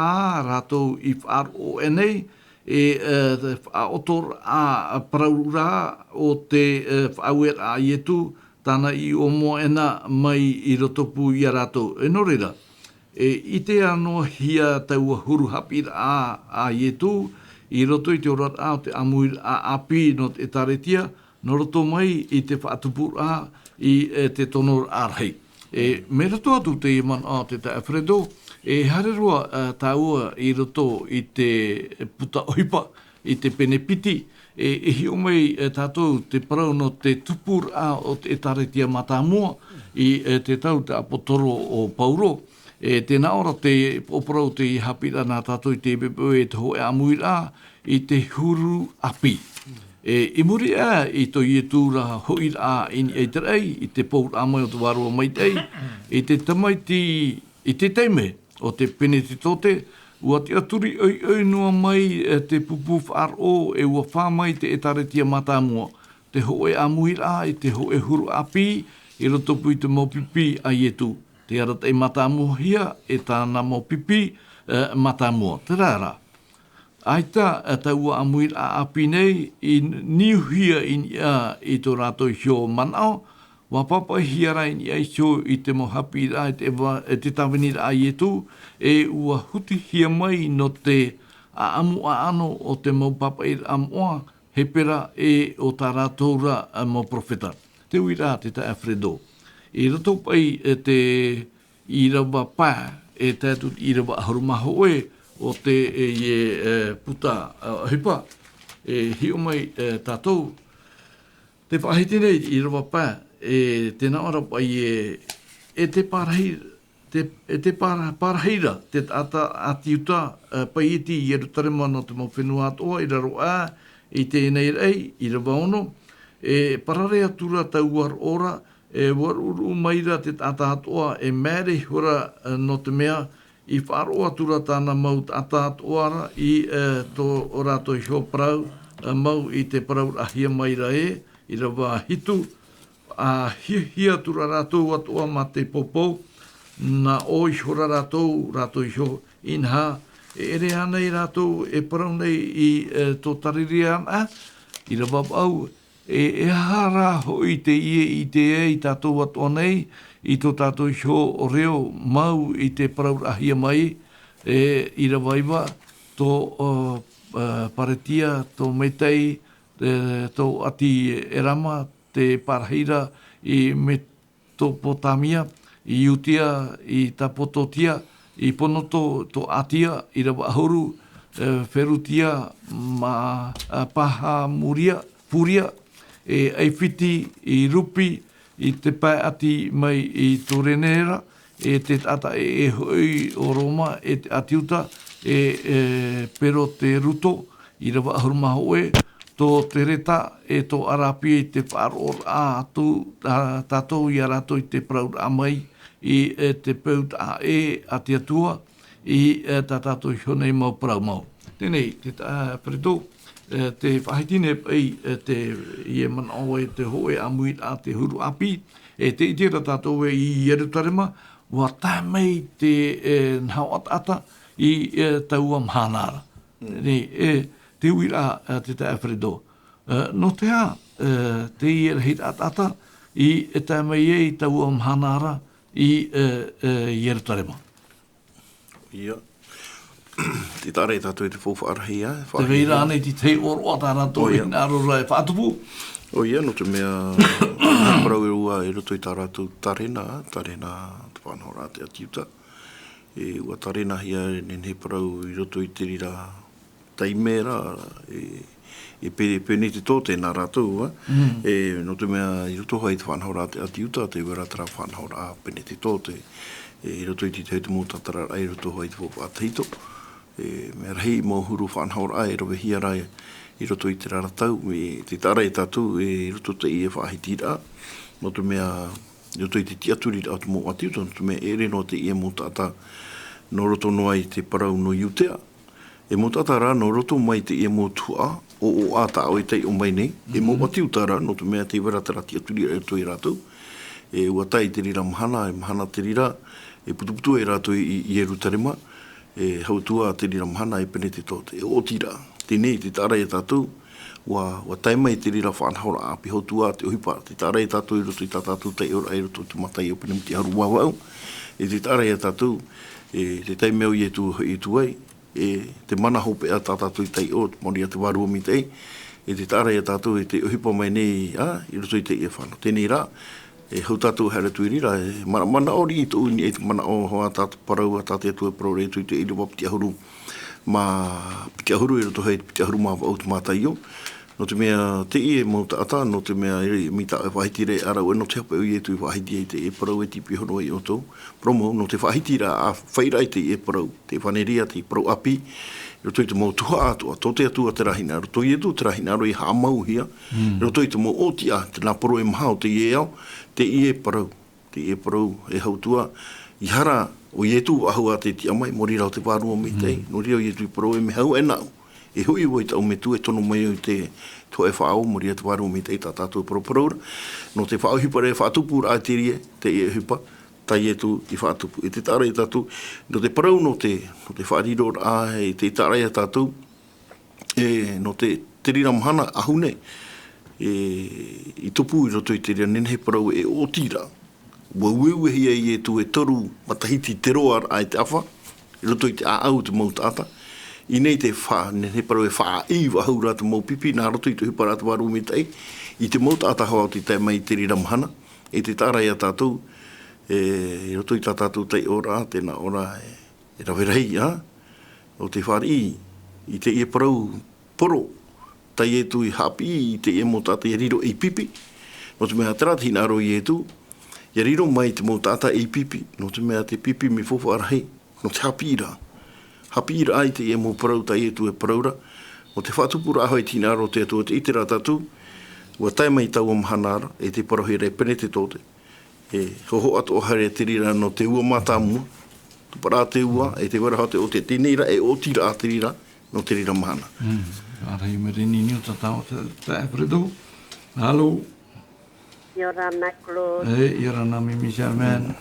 rātou i whaaro o enei, whaotor a paraura o te whauera a ietu, tāna i o moa ena mai i rotopu i a rātou. E no reira, i te anō hia taua huru hapira a ietu, i roto i te orat a o te amuir a api no te taretia, no roto mai i te whaatupura i te tono arhei. Me rato atu te iman o te Alfredo, harerua taua i roto i te puta oipa, i te penepiti, hi o mai tātou te parau no te tupur o te taretia matamua i te tau te apotoro o Pauro. Tēnā ora te oparau te hapira nā tātou i te bepo te hoe amuira i te huru api. I muri i to i tūra hoi a ini e terei, i te pōr amai o te warua mai tei, i te tamaiti, i te teime o te peneti tote, ua te aturi oi noa mai te pupu whaaro e ua whamai te etaretia matamua. Te hoe amuira i te hoe huru api, i roto pui te maupipi a ietu. Te arata e matamua hia, e tāna maupipi matamua. Te rara. Aita taua amuir a api nei i niuhia i tō rātou hio manao, wa papa hiara i aisho i te mohapi ra e te tawenira a ietu, e ua huti hia mai no te amu a ano o te maupapa i amoa, he pera o tā rātou ra mo profeta. Te uira te ta Alfredo. I rato pai te irawa pā, e tātou irawa ahurumaho o te puta hipa, hi o mai tātou. Te whahiti nei i rawa pā, tēnā ora pai te parahira, te atiuta pai iti i erutarema no te mawhenua atoa i raro i tēnei rei, i rawa ono, pararea tura tauar ora, waruru maira te tata atoa mere hura no te mea, i wharoa tura tāna mau tata atoara i tō rato i hio parau, mau i te parau ahia maira i rawa hitu, hia tura rātou atoa ma te popo, na oi hora rātou i hio inha, ere anei rātou parau nei i tō tariria i rawa au, hara ho i te i tātou atoa nei, i tō tātou i hio o reo mau i te parau ahia mai, i rawa iwa, tō paretia, tō metei, tō ati erama, te parahira i Mesopotamia, i Utia, i Tapototia, i Ponoto, tō atia, i rawa ahuru, Ferutia, ma paha muria, puria, Eifiti, i Rupi, i te pai ati mai i tō renera, te tata hoi o Roma, te atiuta, pero te ruto, i rawa ahurumaho tō te reta, tō arapi i te whaaror tātou i arato i te praur amai, i te paut a te atua, i tātou i honei mau prau mau. Tēnei, te Alfredo, te whahitine pai te i man oe te hoe amuit a te huru api, te itira tātou i erutarema, wa tā mei te nhau ata i taua mhanara. Te uira te Alfredo. No te te i erhit ata i tā mei i taua mhanara i erutarema. Ia. Te tare tātou i te whawhaarahia. Te veira ane ti te oro ata rātou i nāro rai whaatupu. O ia, no te mea parau e ua e roto i tā rātou tarena te whanhora te atiuta. Ua tarena hia he parau i roto i te rira taimera, pene te tō tēnā rātou. No te mea i roto hai te whanhora te atiuta, te weratara whanhora pene te tō te. I roto i te te mōtatara ai roto hai te whawhaatahito. Me rahi mō huru whanhaura ai rawe hiarai i roto i te raratau, te tara e tātou i roto te i e whahitira, no te mea, i roto i te tiaturi au te mō atiuta, no te mea ere no te i e mō tata no roto noa i te parau no iutea. E mō tata rā no roto mai te i e mō tua, o ata o i tei o mai nei, e mō atiuta rā no te mea te waratara tiaturi e roto i rātou, e ua tai te rira mahana, e mahana te rira, e putuputu e rātou i erutarema, e hautua te rira mahana e pene te tōte, e otira, tēnei te tāra e tātou, wa taimai te rira whanhaura api hautua te ohipa, te tāra e tātou i roto i tātou te ora e roto te matai o pene mti haru wawau, e te tāra e tātou, te taimeo i e tu ai, te mana hope a tātou i tei o, mori a te warua mi tei, e te tāra e tātou e te ohipa mai nei, i roto i te e whana. Tēnei rā, e hau tātou hara tuirira, mana ori i tō uni e mana o hoa tātou parau a tātou atua parau re tui te i rupa piti ahuru ma piti ahuru e roto hei piti ahuru ma au te mātai o. No te mea te i e mō ta ata, no te mea mi ta e whahiti re arau e no te hapa i e tui whahiti e te e parau e tipi hono i o tō. Promo, no te whahiti ra a whairai te i e parau, te whaneria te parau api, roto i te mō tuha atua, tō te atua te rahina, roto i e tu te rahina, aro i haa mau hia, roto i te mō oti a, te nā poro e maha o te i e au, te i e parau, e hautua, i hara o i e tu ahu a te ti amai, mori rau te wārua me tei, no rio i e tu i parau e me hau e nau, e hui o i tau me tu e tono mai o te to e whaau, mori a te wārua me tei, tā tātou parau, no te whaau hipa re whaatupu rā te rie, te i e hipa, tai e tu i whaatupu. E te tāra e tātou, no te parau no te whaariro rā, e te tāra e tātou, no te rira mahana ahune, i tupu i roto i te rira nenhe parau e o tira. Ua ueue hia i e tu e toru matahiti te roa a e te awha, i roto i te aau te mau tāta. I nei te nenhe parau e wha i wahau rā te mau pipi, nā roto i te hupara te waru me tei, i te mau tāta hoa o te tai mai te rira mahana, e te tāra e a tātou, i roto i tā tātou tei ora, tēnā ora e rawirei, o te whari i te e parau poro, tai e tu i hapi i te e mo tāta i riro e pipi, no te mea terati nā ro i e tu, i riro mai te mo tāta e pipi, no te mea te pipi me fofo arahi, no te hapi ira ai te e mo parau tai e tu e paraura, o te whatupura ahoi tina ro te atua te itera tatu, ua tai mai tau amhanara, e te parohi rei pene te tote, e hoho ato o hare te rira no te ua mata mua, tu para te ua, e te warahate o te tinira, e o tira a te rira, no te rira mahana. Arai me rini ni o tatao te Alfredo. Halo. Iora na Claude. Iora na Mimi Sherman.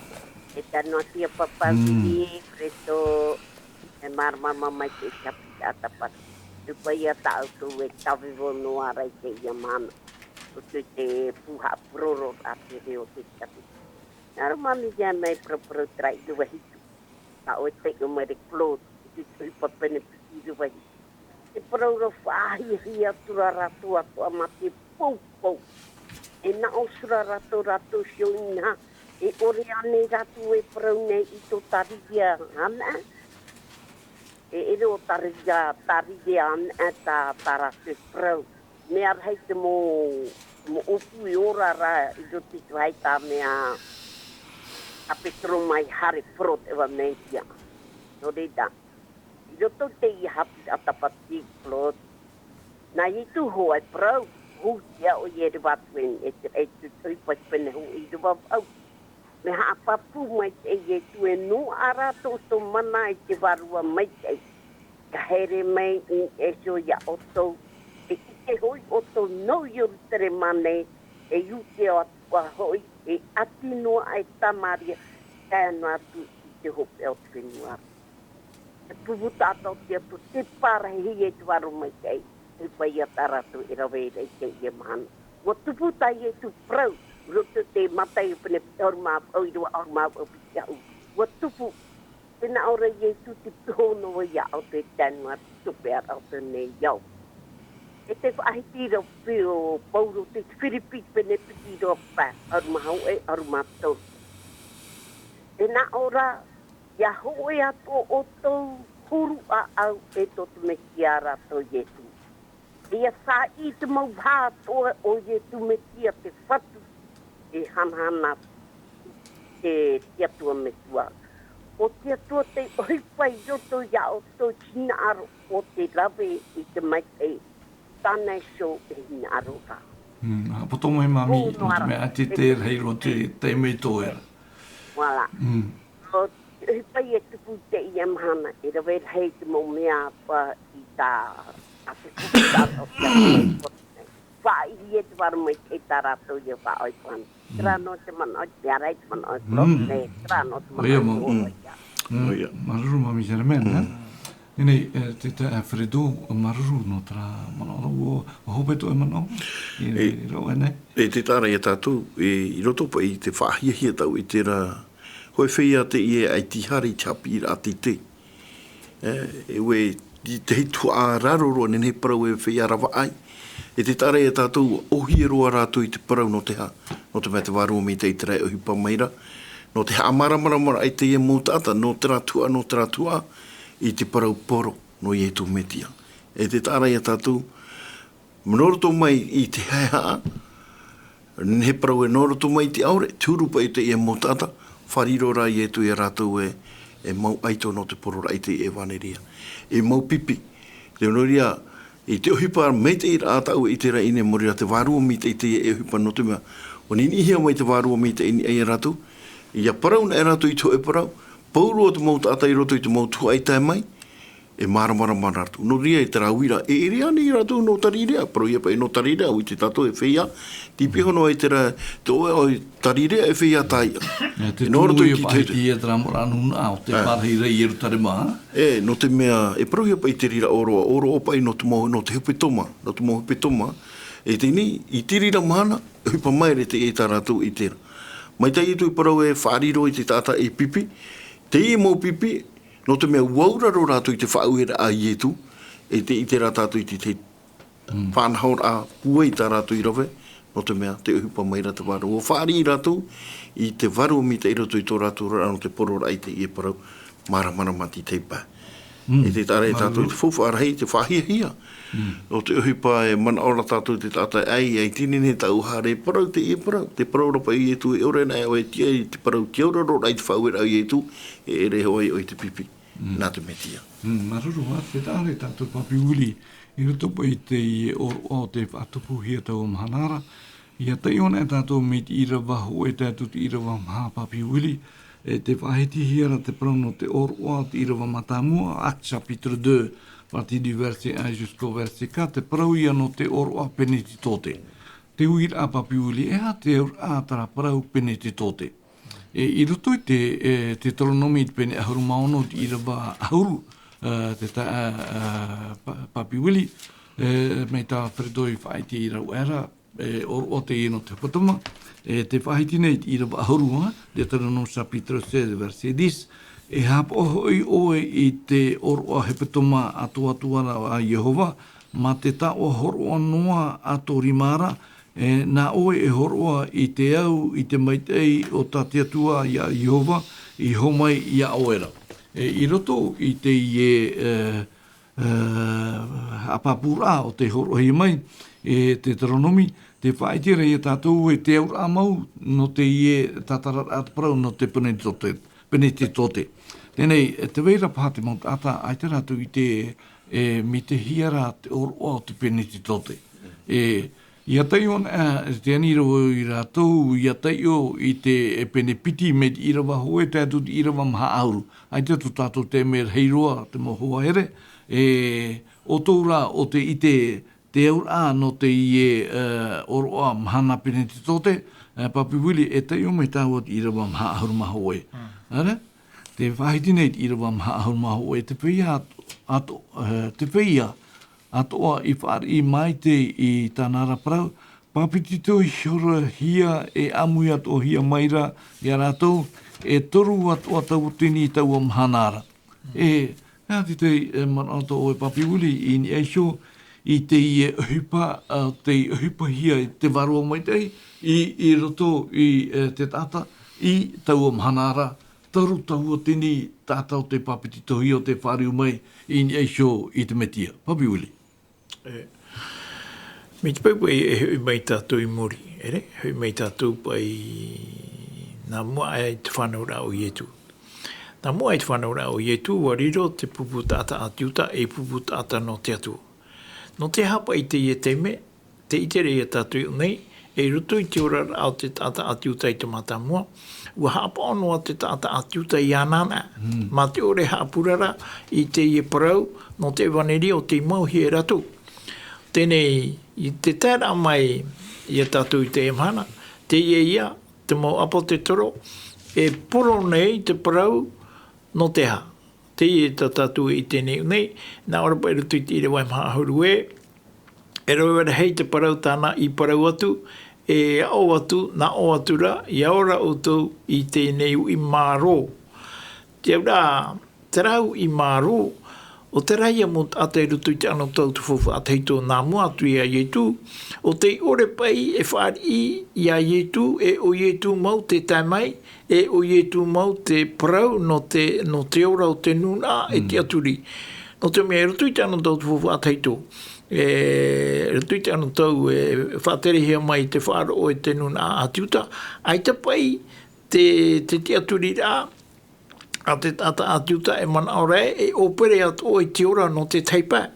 E tano tia papa ki preto e marmama mai te kapi atapat. Tupa ia tau tu e tawivo no arai te ia mana. O te puha proro a te reo te kapi. Nara mami ia mai propro trai dua hitu. Ta o te umai de Claude. Te tuipa pene piti dua hitu. E proro whahi hia tura ratu atu ama te pou. E na o sura ratu sio ina. E ore ane ratu e prau nei i to tarigia ana. E ere o tarigia ana ta ratu prau. Me arhei te mo upu i ora ra i do titu haita mea a petro mai hare prot ewa meitia. No reida. I roto te i hapi atapati Claude. Na i tu ho ai prau. Hu ia o i ere watuen e te tuipas pene hu i ruwa au. Me haa papu mai te e tu e no arato to mana i te warua mai te. Ka here mai i e so ia oto. E ike hoi oto no yoru tere mane e yu te o atua hoi e atinoa ai tamaria kaya no atu i te hope o te whenua. E puvuta ato te atu te parahi e te waru mai te. E pai a taratu e raweira i te ia mahana. Wa tuputa i e tu prau. Roto te matai pene orma oirua orma o piau. Wa tupu tena ora ye tu te tono wa ya o te tanwa tupe ar o te ne yau. E te whaahitira pio pauro te whiripi pene pitiro pa orma hau e orma tau. Tena ora ya hoe ato o tau huru a au e to te me kiara to ye tu. Ia sa i te mau hātoa o ye tu me tia te whatu. E hanhana te tiatua me tua. O tiatua te oipai roto ia o tō tina aro o te rawe i te mai e tānei show e hina aro ka. Poto mai mami, o te mea te te reiro te mei tō era. Wala. O oipai e tupu te ia mahana e rawe hei te mo mea pa i tā a te kukuta o te whai e te warumai e tā rato i a whaoi pan. Trano te manoi, te arai te manoi, trano te manoi. Maruru mami Sherman, Nei, te Alfredo, maruru no tra manoro, o hopeto e manoro, i ro ene. E te tāra i a tātou, i roto pa i te whahia tau i te ra, hoi whia te i e ai tihari chapi a te te. E ue te hitu a raroro ne parau e whi arawa ai. E te tare e tātou ohi e roa rātou i te parau no te ha. No te mea te waru mi te i tere ohi pamaira. No te ha maramara ai te e mō tata, no te ratua, i te parau poro no i e tu metia. E te tare e tātou, mnoroto mai i te hea, ne parau e noroto mai te aure, turupa i te e mō tata, whariro rā i e tu e rātou e mau aito no te poro rā i te e waneria. E mau pipi, te onoria, i te ohipa mei te ira atau i te raine moria te wārua mi te i te e ohipa no te mea. O nini hia mai te wārua mi te ini e ratu. I a parau na e ratu i to e parau. Paurua te mauta ata i roto i te mautu ai tae mai. E maramara ratu. No ria e te rauira. E iri ani i ratu no tarirea. Parau ia pa e no tarirea. Ui te tato e whia. Ti pihono ai te ra. Te oe o tarirea e whia taia. Te tūru i pahi ti e tramora anuna o te parhira i eru tare maa. No te mea, e parau ia pa i te rira oroa. Oroa pa i no te hepe toma. No te mo hepe toma. E te ni, i te rira mahana, hupa mai re te e tā rātou i tēra. Mai tai i tui parau e whāriro i te tāta e pipi. Te i mō pipi, no te mea wauraro rātou i te whauera a i etu. E te i te rā tātou i te whānhaur a pua i tā rātou i rawe. No te mea, te hupa mai rā te wāro. O whāri i rātou i te waru mi te iroto i tō rātou rā no te porora i te i e parau. Maramara mati te pā. E te tare tātou i te fufu arahei, te whahia hia. O te uhipa e mana ora tātou te tātai ai tinine tau hare parau te i parau. Te parau rapa i etu e ore nei o e tia i te parau ki ora ro rai te whauera i etu e ere hoi o i te pipi. Nā te metia. Maruru wā te tāre tātou papi uli i roto pa i te i o te whatupu hia tau mhanara. Ia te iona e tātou me te irawa ho e tātou te irawa mha papi uli. E te whaheti hiara te parau no te oroa te irawa matamua, Acte chapitre 2, partie du verset 1 jusqu'au verset 4, te parau ia no te oroa peneti tote. Te uir a papi uli e ha te ur a tara parau peneti tote. E i roto i te toronomi te pene ahuru maono te irawa ahuru, te papi uli, mei tā wharedoi whaiti i rau era, oroa te ino te patama, te whahiti nei i rawa ahurua, te taranon chapitre 16, verset 10, e hapa ohoi oe i te oroa hepetoma atuatuara a Jehova, ma te taua horoa noa ato rimara, nā oe e horoa i te au, i te maitei o tatiatua i a Jehova, i homai i a oera. I roto i te apapura o te horohi mai, te taronomi, te whaitira i tātou e te aura mau no te ie tatara atparau no te peneti tote. Tenei, te weira pāte mount ata ai te rātou i te mi te hiara te oroa o te peneti tote. Ia tai on te aniro i rātou, ia tai o i te penepiti me te irawa hoe tātou te irawa maha auru. Ai te tātou te mea heiroa te mohoa ere, o tōra o te i te aura no te i oroa mahana peneti tote, papi wili e tai o me tāua te irawa maha auru maha hoe. Ara? Te whahiti nei te irawa maha auru maha hoe, te whia atoa i whaari i mai te i tānara parau, papiti tō hiora hia e amui atoa hia maira i a rātou, e toru atoa tau tini tau o mhanara. Nā te manato o e papi uli i ni eisho, i te i hupa hia te varua mai tei, i roto i te tata, i tau o mhanara, taru tau o tini tātau te papiti tohi o te whāriu mai, i ni eisho i te metia. Papi uli. Me te pau e hui mai tātou i muri, ere? Hui mai tātou pai nā mua e te whanau rao i etu. Nā mua e te whanau rao i etu, wariro te pupu tāta atiuta e pupu tāta no te atu. No te hapa i te i e teime, te itere i a tātou nei, e rutu i te ora rao te tāta atiuta i te mata mua, ua hapa ono a te tāta atiuta i anana, ma te ore hapurara i te i e parau, no te waneri o te mau hi e ratu. Tēnei, i te tēra mai i a tātou i te emhana, te ia, te mau apo te toro, e poro nei te parau no te ha. Te i ta tātou i tēnei nei, nā ora pa e rutu i te ire wai maha huru e rauera hei te parau tāna i parau atu, e au atu, nā o atura, i aora o tau i tēnei i māro. Te aura, te rau i māro, O te raia mo ate rutu te ano tau tu fofu a teito nā mua atu i a ietu. O te ore pai e whaari i a ietu e o ietu mau te taimai e o ietu mau te parau no te ora o te nuna e te aturi. No te mea rutu te ano tau tu fofu a teito. Rutu te ano tau e whaaterehia mai te whaaro o e te nuna a tiuta. Ai te pai te aturi rā. A te tata atiuta e mana ore e opere atu o i te ora no te teipa.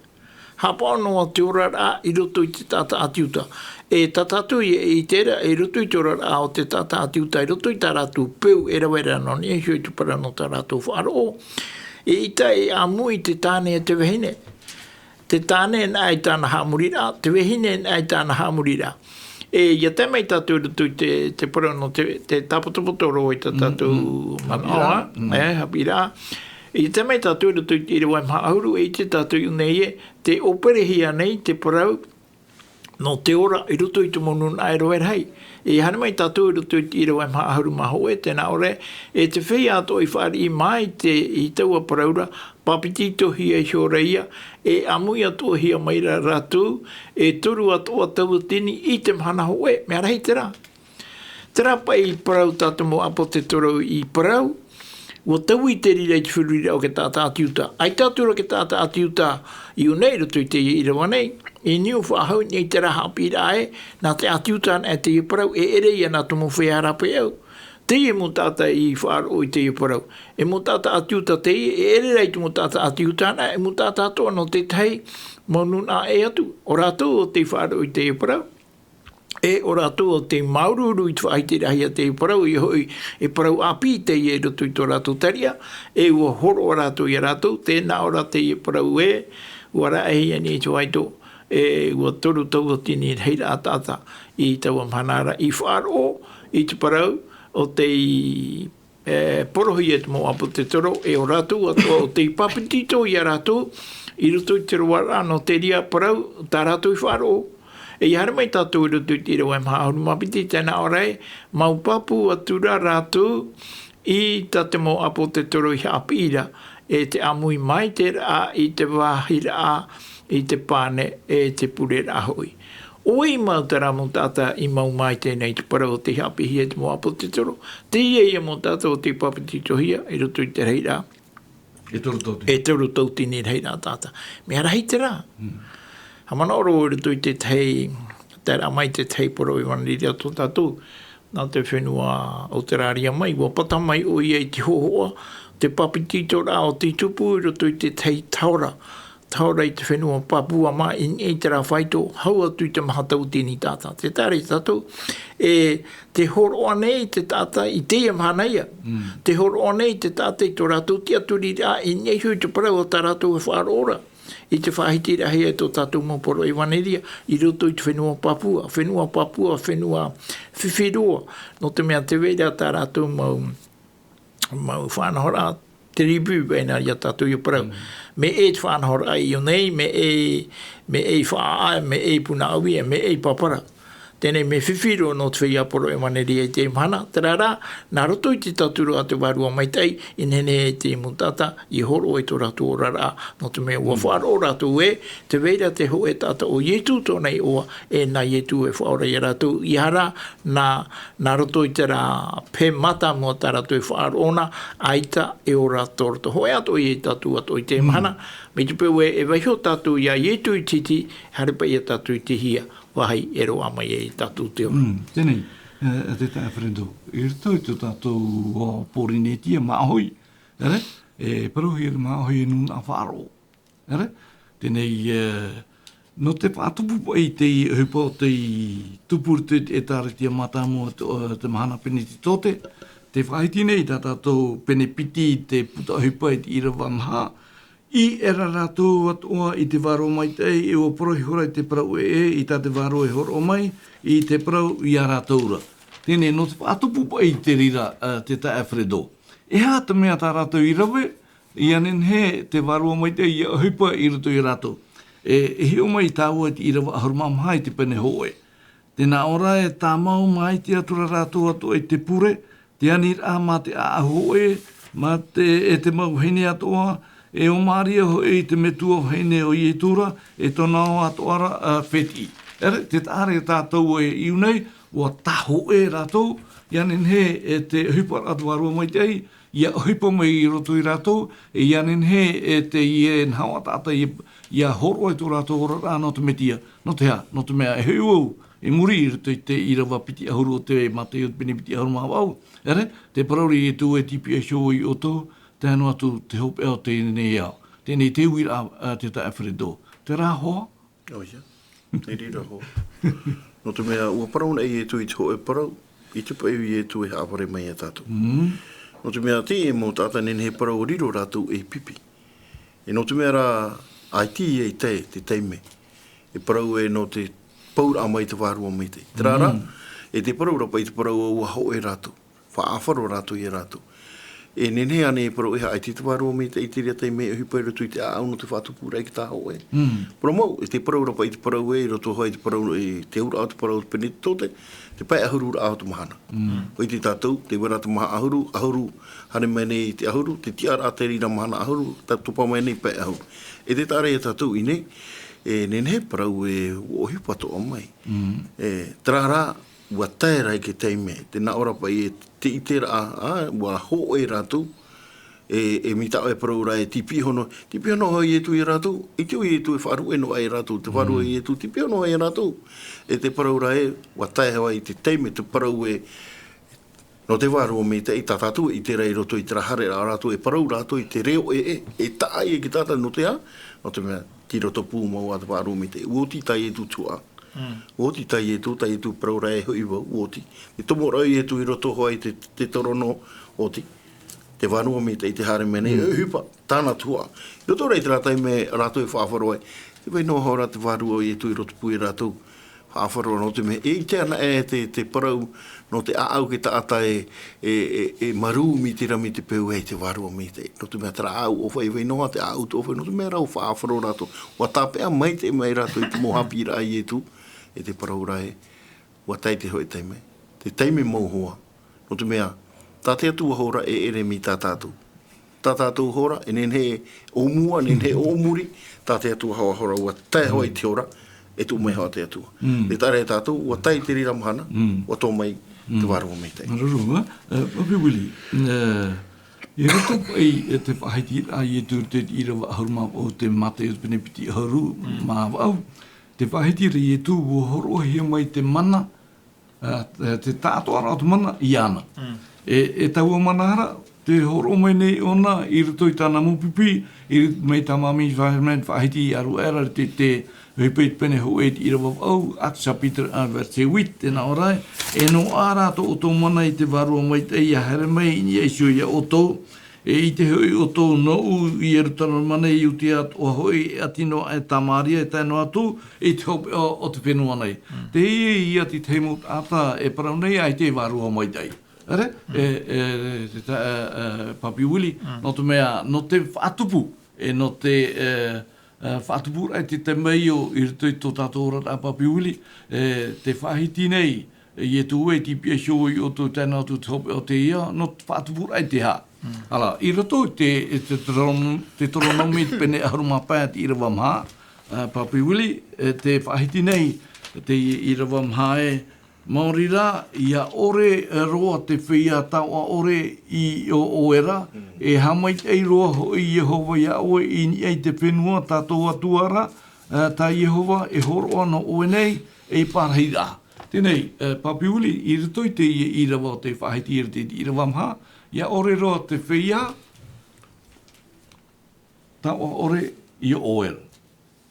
Hapa no a te ora rā i roto i te tata atiuta. E tatatu i tera e roto i te ora rā o te tata atiuta i roto i tā rātu peu e rawera no ni e hui tu para no tā rātu whaaro. E ita e amu i te tāne e te wehine. Te tāne na i tāna hamurira, te wehine na i tāna hamurira. E ia te mei tātou rutu te para no te tapotopotoro i tātou manaoa, hapira. E te mei tātou rutu i rewa maahuru e te tātou nei e te operehia nei te parau no te ora i rutu i te monun aeroer hei. E hana mai tātou rutu i rewa maahuru maho e tēnā ore e te whei ato i whaari i mai i taua paraura papitito hia i horeia e amui atua hia maira ratu e turu atua tau tini i te mhana hoe. Mea rahi te rā. Te rā pai i parau tātou mo apo te toro i parau. Ua tau i te rira i te whirurira o ke tāta atiuta. Ai tātura ke tāta atiuta i unei rutu i te i rawa nei. E niu whaahau nei te raha pira e nā te atiuta e te i parau e ere ia nā tumu whehara pe au. Te e mo tata i whaaro i te i parau. E mo tata atiuta te e ere rei tu mo tata atiuta na e mo tata atoa no te tei monuna e atu. O rātou o te whaaro i te i parau. E o rātou o te maururu i te whaiti rahi a te i parau i hoi e parau api te i e roto i tō rātou taria. E ua horo o rātou i a rātou. Tēnā o rātou i parau e. Ua raa e hia ni i te waito. E ua toru tau o tini heira a tata i taua mhanara i whaaro i te parau. O te porohi e te mo apo te toro e o rātou o te papitito i a rātou i roto i te roara no te ria parau tā rātou i whaaro. E i hara mai tātou i roto i te roa mahauru mapiti tēnā orei mau papu atura rātou i tate mo apo te toro i hapira e te amui mai te rā i te wāhira i te pāne e te pure rāhoi. Oi mau tara mo tata i mau mai tēnei te para o te hapi hia te mo apo te toro. Te ia mo tata o te papitito hia i roto i te reira. E toro tauti. E toro tauti ni reira tata. Mea rahi te rā. Hamana oro i roto i te tei, tera mai te tei poro i waniri ato tatu. Nā te whenua o te rāria mai. Wa pata mai o ia i te hohoa. Te papitito rā o te tupu i roto i te tei taura. Taura i te whenua papua ma in e te rā whaito, hau atu i te mahatau tini tāta. Te tare tātou, e te horo anei te tāta i te mhanaia. Te horo anei te tāta i tō rātou te aturi rā i nei hui te parau o tā rātou e whaarora. I te whahiti rahi e tō tātou moporo i waneria, i roto i te whenua papua, whenua whiwhiroa. No te mea te weira tā rātou mau whanahora, te ribu beina i a tātou i parau. Me e te whanahora i o nei, me e whaa, me e puna awi, me e papara. Tēnei me whiwhiro no te whai aporo e maneri e te imhana. Tērā rā, nā roto i te taturu a te warua mai tei, i nene e te mutata, i horo e tō rātu o rara, no te mea ua whaaro o rātu e, te veira te ho e tata o ietu tōnei oa, e nā ietu e whaora i rātu. I hara, nā roto i te rā pē mata mua tā rātu e whaaro ona, aita e o rātu roto. Hoi ato i e tatu ato i te imhana, me te peu e waiho tatu i a ietu i titi, harepa i a tatu i te hia. Wahai e roa mai e tātou te ora. Tēnei, te tae wherendo, i rito i tō tātou o pōrinetia māhoi, e parohi e māhoi e nuna whāro. Tēnei, no te whātupu i te hupo te tupuru te tāretia mātāmua te mahana peneti tōte, te whaiti nei tā tātou penepiti te puta hupa i te irawa maha, I era rātou atua i te waro mai tei, e o porohi hora i te parau i tā te waro e horo mai, i te parau i a rātoura. Tēnei, no te whātupu i te rira te tae Alfredo. E hā te mea tā rātou i rawe, i anen he te waro mai tei i a hupa i rato i rātou. E heo mai tāua i te irawa ahurumam hai te pene hoe. Tēnā ora e tā mau mai te atura rātou atua i te pure, te anir a mā te ahoe, mā te e te mau hene atua, e o Maria ho e te metua heine o i e tura, e tona o atoara wheti. Ere, te tāre tātou e iu nei, o taho e rātou, ianen he e te hupar atuarua mai tei, ia hupa mai i roto i rātou, e ianen he e te i e nhawa tāta ia horo e tō rātou ora rā no te metia, no te ha, no te mea e hui au, e muri i roto i te irawa piti ahuru o te matei o te pini piti ahuru mahawau, ere, te parauri e tū e tipi e shō i o tō, te anu atu te hope au te nei au. Tēnei te ui te ta awhiredo. Te rā hoa? O ia, te rira ho. No te mea, ua parau nei e tu i te ho e parau, i te pai e tu e hapare mai a tātou. No te mea, te e mō tāta nene he parau riro rātou e pipi. E no te mea rā, ai ti e te teime. E parau e no te paura a mai te wārua mai te. Te rā, e te parau rapa i te parau a ua ho e rātou. Whaafaro rātou i rātou. E nene ane e parau e ha ai te wārua mai te i te rea teime e hupai roto i te aau no te whātupura i ki tā ho e. Pero mau, e te parau rapa i te parau e, roto hoi te parau e te ura au te parau te penete tote, te pai ahuru ura au te mahana. Hoi te tātou, te wera te maha ahuru, hane mai nei te ahuru, te tiara a te rira mahana ahuru, ta tupa mai nei pai ahuru. E te tāre e tātou i nei, e nene parau e o hipato o mai. E trara, ua taera i ke teime, te na ora pa i te itera ua ho e rātou, e mitao e parau rai tipi hono hoi e tu i rātou, i te ui e tu e wharu e no ai rātou, te wharu e tu tipi hono ai rātou, e te parau rai, ua taera i te teime, te parau e, no te waru o me te i tātātou, i te rei roto i te rahare rātou, e parau rātou i te reo e taai e ki tātou no te a, no te mea, ti roto pū mau a te waru o me te, uoti tai e tu tua. Uoti tai e tu parau rai hoi wau, uoti. E tomo rai e tu i roto hoi te torono oti. Te whanua me te i te hare mene, hupa, tāna tua. I roto rei te rātai me rātou e whaafaroe. Te wei noa hora te whanua i tu i roto pui rātou whaafaroe no te me. E i te ana te parau no te aau ke taata e maru mi te rami te peu e te whanua me te. No te mea tera au ofa e wei noa te aau te ofa, no te mea rau whaafaroe rātou. Wa tāpea mai te mai rātou i te mohapi rai e tu. E te parau rai, ua tai te hoi teime. Te teime mauhoa. No te mea, tā te atua hora e ere mi tā tātou. Tā tātou hora, e nen he omua, nen he omuri, tā te atua hawa hora, ua tai hoi te hora, e tu mai hawa te atua. E tāre tātou, ua tai te rira mahana, ua tō mai te warua mai tai. Mararunga, Papi Willi, e roto pai te whaiti ai e tu te irawa ahuruma o te mate o pene piti ahuru, mā wau, te whahiti ri e tū o horohia mai te mana, te tātoara o te mana i ana. E tau o manahara, te horo mai nei ona, i rato i tāna mupipi, i mai tā mami whahiti i aru era te hupeit pene ho e te irawa au, Aksa Peter Verse Wit, tēnā orai, e no ārāto o tō mana i te warua mai te ia here mai, i eisio ia o tō, e i te hui o tō nou i erutana mana i uti atu o hoi atino e tamaria e taino atu i te hope o te whenua nei. Te i ati te mot ata e parau nei ai te warua mai tei. Ere? Papi Willi, no te mea, no te whaatupu, e no te whaatupu ai te mei o i ruto i tō tātou ora a Papi Willi, te whahiti nei, i e tu e tipi e shoi o tō taino atu te hope o te ia, no te whaatupu ai te haa. Ala, i roto te toronomi pene ahuruma pai te irawa maha, Papi Willi, te whahiti nei, te irawa maha e, Māori rā, ia ore roa te whia taua ore i o era, e hamai ei roa ho i Jehova ia oe i ni ei te whenua tātou atuara, tā Jehova e horo ana oe nei, e pārhei rā. Tēnei, Papi Willi, i roto i te irawa te whahiti i te irawa maha, ia ore roa te whia, taua ore i oer.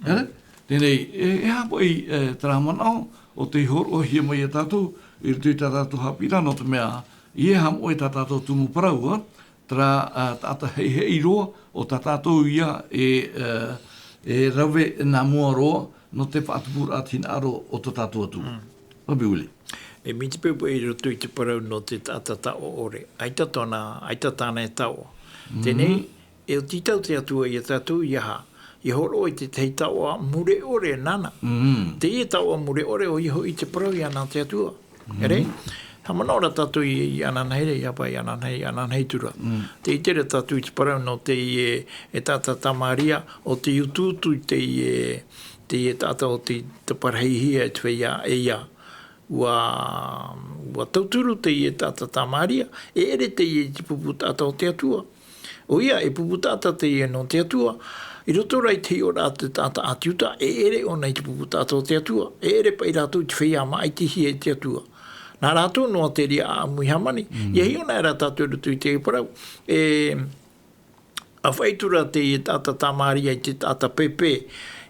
Tēnei, e hapo i tramanao, o te horo hia mai e tātou, i rutu i tātou hapira, no te mea, i e ham oi tātou tumu paraua, tra tāta hei roa, o tātou ia e rawe nā mua roa, no te whaatupura atina aro o tātou atu. Papi Willi. E miti pepo i rutu i te parau no te tātata o ore. Aita tāna e tau. Tēnei, e o titau te atua i a tātou iaha. I horo i te tei taua mure ore nana. Te i taua mure ore o iho i te parau i ana te atua. Ere? Hamanora tātou i ananhei re, iapa i ananhei tura. Te itere tātou i te parau no te e tata tamaria o te ututu te tata o te parahihia e te whaia e ia. Ua tauturu te tata tamaria, ere te pupu tata o te atua. O ia, e pupu tata te no te atua, i roto rai te ora te tata atiuta, ere o nei te pupu tata o te atua, ere pa i rātou te whaia mai tihi e te atua. Nā rātou noa te ria a mui hamani, i ona era tātou rutu i te parau. A whaitura te tata tamaria i te tata pepe,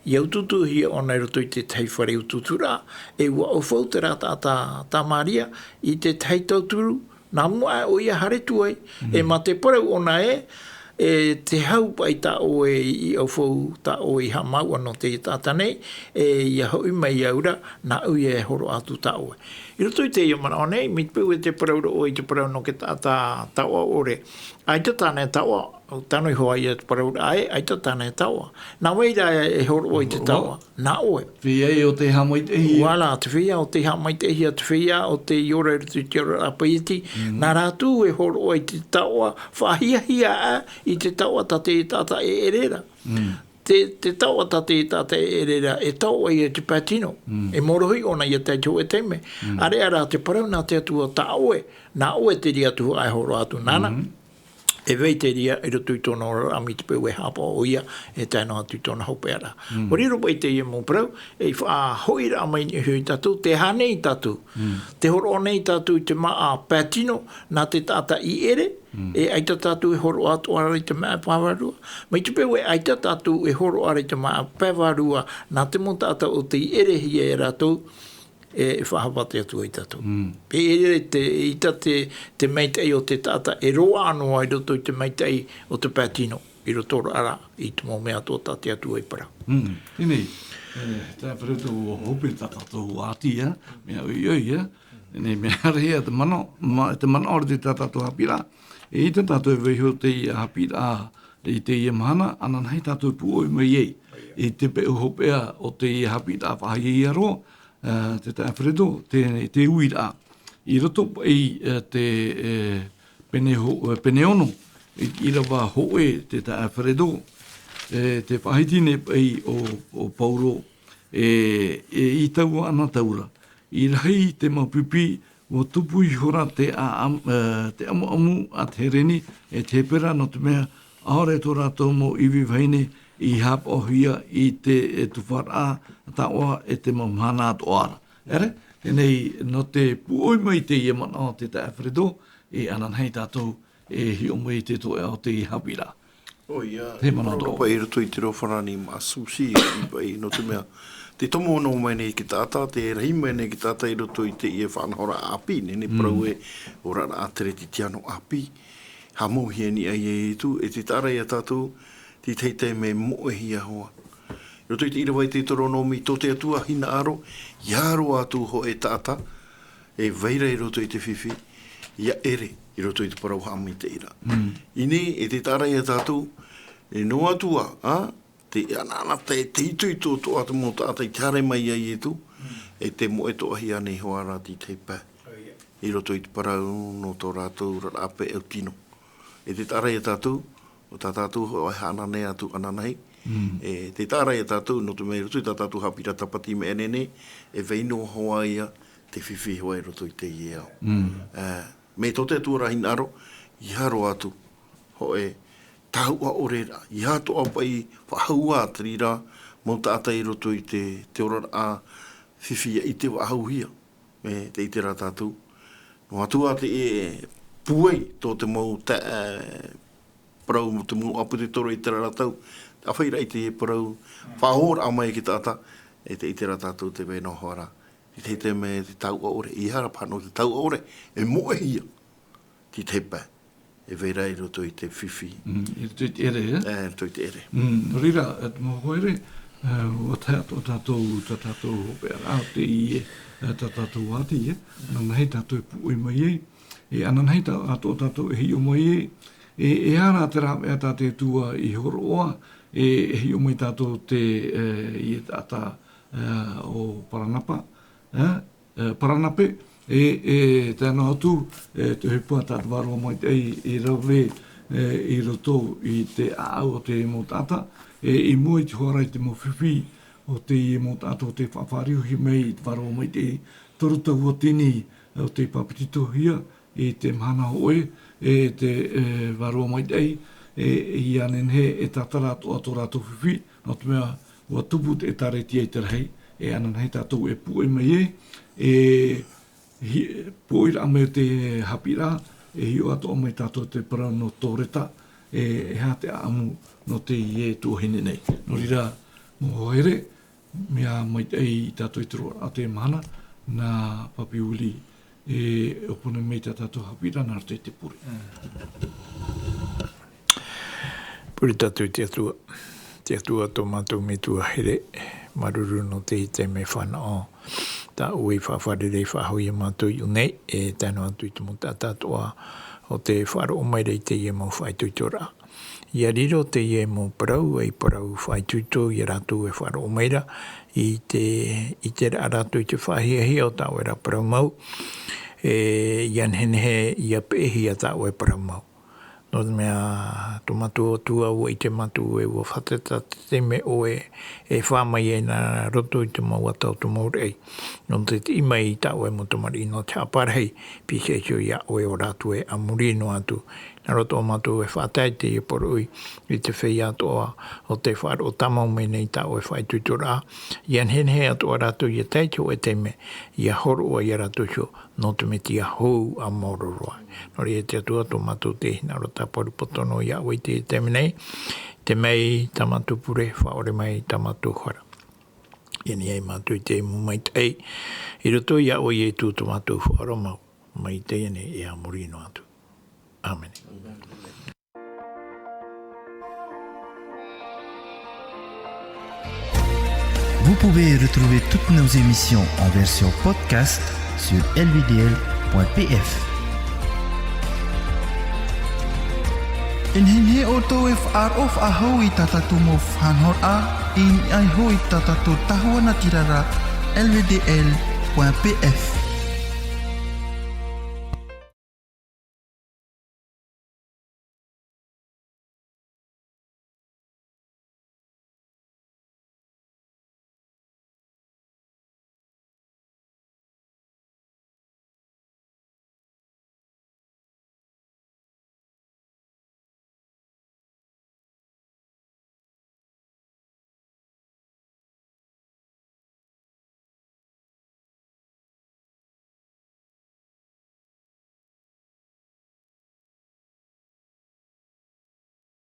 i aututu hi ona rutu i te tei whare ututura, e ua o whautera tata tamaria i te tei tauturu, nā mua o ia haretu ai, ma te parau ona te hau pai ta o i au whau ta o i hamau ano te tata nei, i a hoi mai aura, na ui e horo atu ta o. I roto i te ia mana o nei, mi te pau e te paraura o i te parau no ke tata taua ore. Ai te tāne taua, tano i hoa i te paraura ai te tāne taua. Nā weira e horo o i te taua, nā oe. Whia e o te hamai te hia. Wala, te whia o te hamai te hia, te whia o te iora rutu te ora apaiti. Nā rātu e horo o i te taua, whahia i te taua ta te tata e erera. Te taua ta te tata e erera e taua i te patino. E morohi ona i te tau e teime. Are ara te parau nā te atua ta oe. Nā oe te ria tu ai horo atu nana. E vei te ria i roto i tōna ora ami te pēu e hapa o ia e tēnā atu i tōna haupe ara. Hori ropa i te ia mō parau e wha hoira amai ni hui tatu, te hanei tatu. Te horo nei tatu i te maa patino nā te tata i ere, e aita tatu e horo atu ara i te maa pāwarua. Mai te pēu e aita tatu e horo ara i te maa pāwarua nā te mo tata o te i ere hi e rātou, e whahawate atu i tatu. E ere te meitei o te tata e roa anō ai roto i te meitei o te patino i roto ara i te mō mea tō tate atu i para. Tēnei, tā pareto o hope tata tō āti, mea ui, tēnei mea rea te mana ora te tata tō hapira, e i te tātou e veho te hapira i te ia mahana, anan hei tātou puoi mai ei, i te peo hopea o te hapira whahia i aroa, te Alfredo, te uira. I roto i te peneono, i rawa hoe te Alfredo, te whahitine i o Paulo, i taua ana taura. I rahi te maupipi, o tupu i hora te amu a te reni, e te pera no te mea, aore tō rātou mo iwi vaine, i hap o hia i te tuwhara taua e te mamhana atu ara. Ere? Tēnei, no te puoi mai te ia mana o te Alfredo, e anan hei tātou e hio mai te toa o te hapira. O ia, te mana tō. Ropa i roto i te rowharani ma susi i pai no te mea. Te tomo no mai nei ki tāta, te rahi mai nei ki tāta i roto i te ia whanahora api, nene parau e ora na atere ti tiano api. Ha mohi ni ai e tu, e te tārai a tātou, ti teitei me moe hi ahoa. Roto i te irawai te toronomi tō te atua hina aro, iaro atu ho e tāta, e veira i roto i te whiwhi, ia ere i roto i te parau hami te ira. Ine, e te tārai a tātou, e no atua, te ananata e te itu i tō tō atu mō tātai tāre mai ai e tu, e te moe tō ahi ane hoara ti te pā. I roto i te parau no tō rātou rarape e tino. E te tārai a tātou, o tā tātou ho ai hanane atu ananai. E te tārai a tātou, no te mei roto i tā tātou hapira tapati me enene, e veino hoa ia te whiwhi hoa i roto i te ieo. Me tō te atua rahin aro, i haro atu, ho e tahua orera, i hato au pai whahaua atrira, mō tātai roto i te ora a whiwhi i te wahauhia, me te itera tātou. No atua te puei tō te mau parau mo te munu apu te toro i te raratau, a whaira i te parau whahora amai ki tāta, e te i te ratatau te wēno hoara. I te me te tau ore, i hara pano te tau ore, e moe hia ki te pā, e veira i roto i te whiwhi. I roto i te ere, E, roto i te ere. Rira, et mo hoere, o tātou hopea rā, te i tātou ati, anan hei tātou e puoi mai ei, e anan hei tātou e hio mai ei, e ara te rā mea tā te tua i horoa, e hio mai tātou te i tāta o Paranapa, Paranape, tēnā atu, te hepua tātu waro mai i rawe i roto i te au o te mo tata, i mua i te horai te mo whiwhi o te mo tata o te whawhariuhi mei i te waro mai te torotau o tini o te papititohia i te mana hoe, te waro mai te i anen he e tatara ato rato whiwhi, no te mea ua tupu te tare tia i te rei, anan he tātou e pue mai poira me te hapira, hio ato o mai tātou te parau no tōreta, hea te amu no te ie tuahine nei. No rira, mo hoere, mea mai i tātou i tero a te mana, nā papiuli opune mei tātou hapira, nā te puri. Puri tātou te atua tō mātou me tua here, maruru no te me whana o. Tā ui whawharere whahui a mātou i nei, tēnā atu i tumu tātātua o te wharo o mai rei te ie mau whaituitora. Ia riro te ie mau parau, parau whaituito i rātou e wharo o maira, i te rātou i te whahiahia o tāu e rā parau mau, ian henhe i a pehi a tāu e parau mau. No mea tō matu o tua ua i te matu e ua whateta te me o e whamai e nā roto i te mau atau tō maurei. No te imai i tāu e mo tamari no te aparhei pisesio ia o e o rātu e amuri no atu. Nā roto o matu e whatai te e porui i te whei atoa o te wharo o tamau me nei tāu e whaitutura. Ian henhe atoa rātu i a teitio e te me i a horo o i a rātu sio no te me tia hou a mororoa. Nori e te atua tō matu te hina rota porupotono i a oi te temenei, te mei tamatu pure, whaore mai tamatu hora. Iani ei matu i te imu mai tei, i roto i a oi e tū tō matu whaoro mau, mai te ene e a morino atu. Amen. Vous pouvez retrouver toutes nos émissions en version podcast sur lvdl.pf. In hinhe o tō e whaaro whahau i tatatu mo whanhor a, in ai hoi tatatu tahua na tirara lvdl.pf.